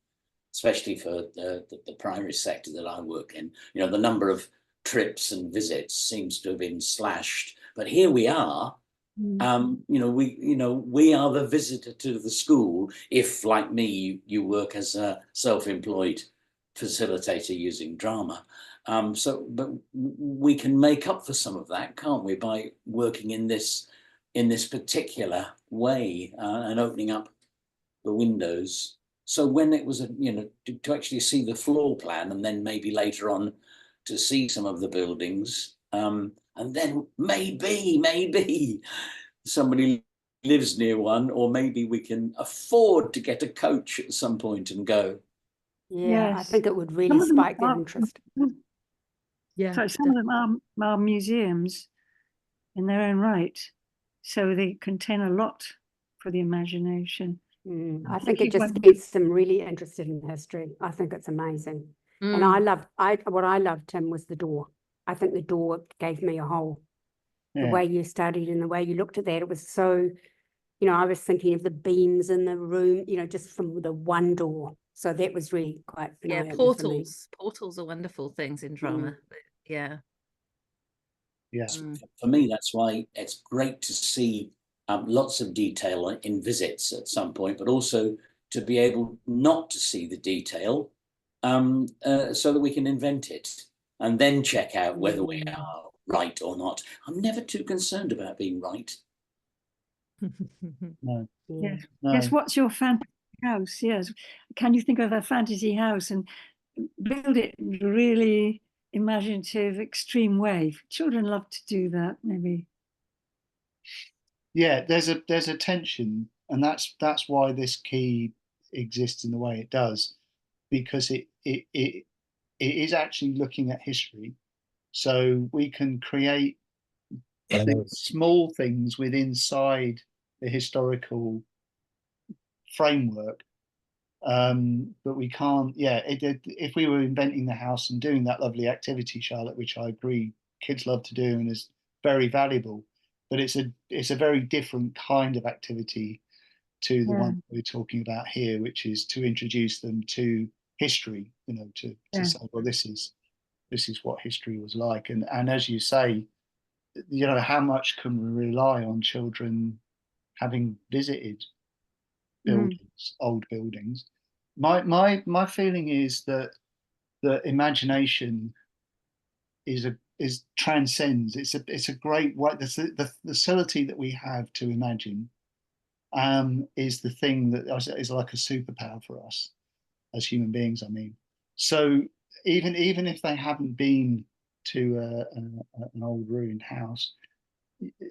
especially for the primary sector that I work in. The number of trips and visits seems to have been slashed, but here we are We are the visitor to the school. If, like me, you work as a self-employed facilitator using drama. But we can make up for some of that, can't we, by working in this particular way and opening up the windows. So when it was, to actually see the floor plan, and then maybe later on to see some of the buildings, and then maybe somebody lives near one, or maybe we can afford to get a coach at some point and go. Yeah, I Yes. think it would really Some of them spike their are- interest. Yeah. So some of them are museums in their own right, so they contain a lot for the imagination. I think it just When- gets them really interested in history. I think it's amazing. And what I loved, Tim, was the door. I think the door gave me a whole, the Yeah. way you studied and the way you looked at that. It was so, I was thinking of the beams in the room, just from the one door. So that was really quite an Yeah, eye-opener for me. portals are wonderful things in drama. Yeah. Yeah. For me, that's why it's great to see lots of detail in visits at some point, but also to be able not to see the detail, so that we can invent it and then check out whether we are right or not. I'm never too concerned about being right. No. Yeah. Yes. No. Yes. What's your fantasy house? Yes. Can you think of a fantasy house and build it in a really imaginative, extreme way? Children love to do that. Maybe. Yeah, there's a tension, and that's why this key exists in the way it does, because it is actually looking at history. So we can create small things within inside the historical framework, but we can't. Yeah, if we were inventing the house and doing that lovely activity, Charlotte, which I agree kids love to do and is very valuable, but it's a very different kind of activity to the one we're talking about here, which is to introduce them to history. To say, well, this is what history was like, and as you say, how much can we rely on children having visited buildings, old buildings? My feeling is that the imagination is transcends. It's a great way. The facility that we have to imagine is the thing that is like a superpower for us as human beings. I mean, so even if they haven't been to an old ruined house,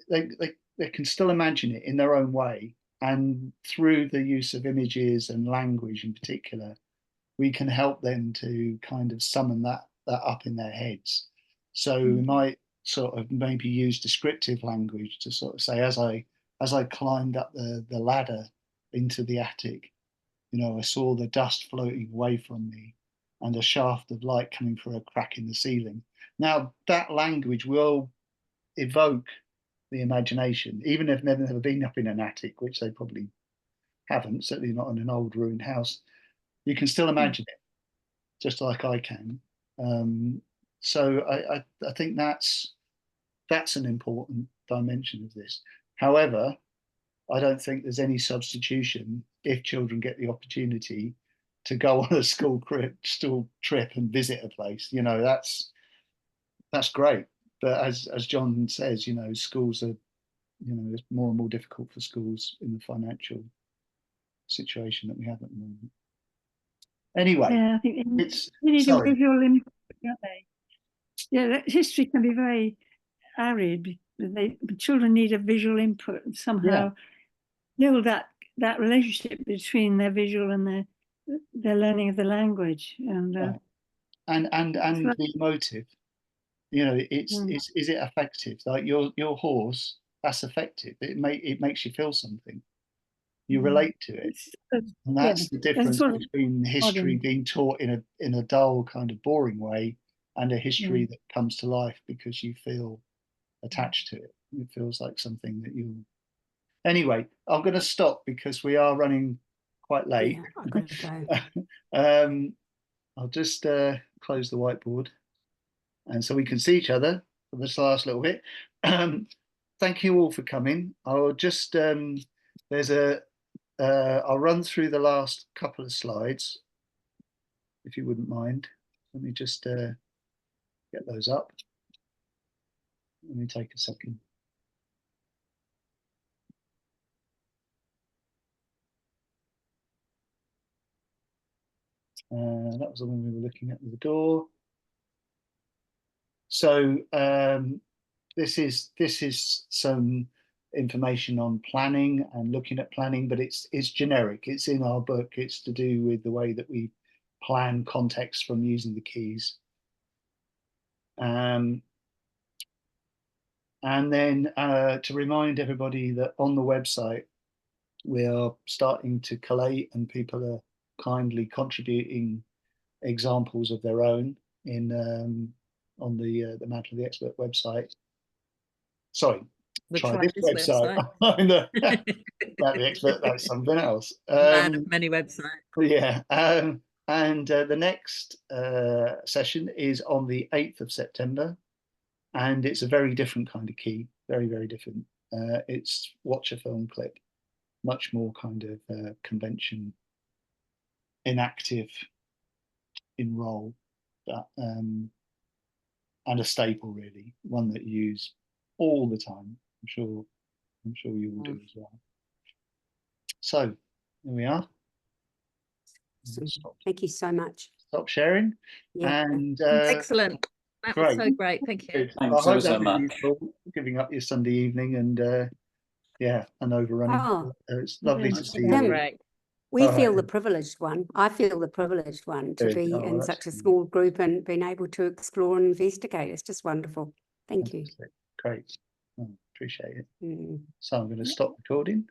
they can still imagine it in their own way, and through the use of images and language in particular, we can help them to kind of summon that up in their heads. So we might sort of maybe use descriptive language to sort of say, as I climbed up the ladder into the attic, I saw the dust floating away from me and a shaft of light coming through a crack in the ceiling. Now that language will evoke the imagination, even if they've never been up in an attic, which they probably haven't, certainly not in an old ruined house. You can still imagine it, just like I can. So I think that's an important dimension of this. However, I don't think there's any substitution if children get the opportunity to go on a school trip and visit a place. That's great. But as John says, schools are, it's more and more difficult for schools in the financial situation that we have at the moment. Anyway, Yeah, I think they need a sorry. visual input, don't they? Yeah, history can be very arid. But children need a visual input and somehow build that relationship between their visual and their learning of the language. And and the emotive. Is it effective? Like your horse, that's effective. It makes you feel something. You relate to it. And that's the difference between history being taught in a dull, kind of boring way, and a history that comes to life because you feel attached to it. It feels like something that you. Anyway, I'm going to stop because we are running quite late. Yeah, I've got to go. I'll just close the whiteboard, and so we can see each other for this last little bit. thank you all for coming. I'll just I'll run through the last couple of slides, if you wouldn't mind. Let me just get those up. Let me take a second. That was the one we were looking at with the door. So this is some information on planning and looking at planning, but it's generic. It's in our book. It's to do with the way that we plan context from using the keys. And then to remind everybody that on the website, we are starting to collate, and people are kindly contributing examples of their own in on the Mantle of the Expert website. Sorry, try this website. Mantle of the Expert, that's something else. Man of many websites. Yeah, and the next session is on the 8th of September, and it's a very different kind of key, very, very different. It's watch a film clip, much more kind of convention, inactive, in role, but and a staple, really, one that you use all the time. I'm sure you will do as well. So here we are. Thank you so much. Stop sharing. Yeah. And Excellent. That was so great. Thank you. good. Thanks I hope ever so that was much. useful, giving up your Sunday evening and yeah, and overrunning. Oh, It's lovely to Yes, see yeah. you. Great. We All feel right. the privileged one. I feel the privileged one to Good. be Oh, in that's such a good. small group and being able to explore and investigate. It's just wonderful. Thank you. Fantastic. Great. Oh, appreciate it. Mm. So I'm going to stop recording.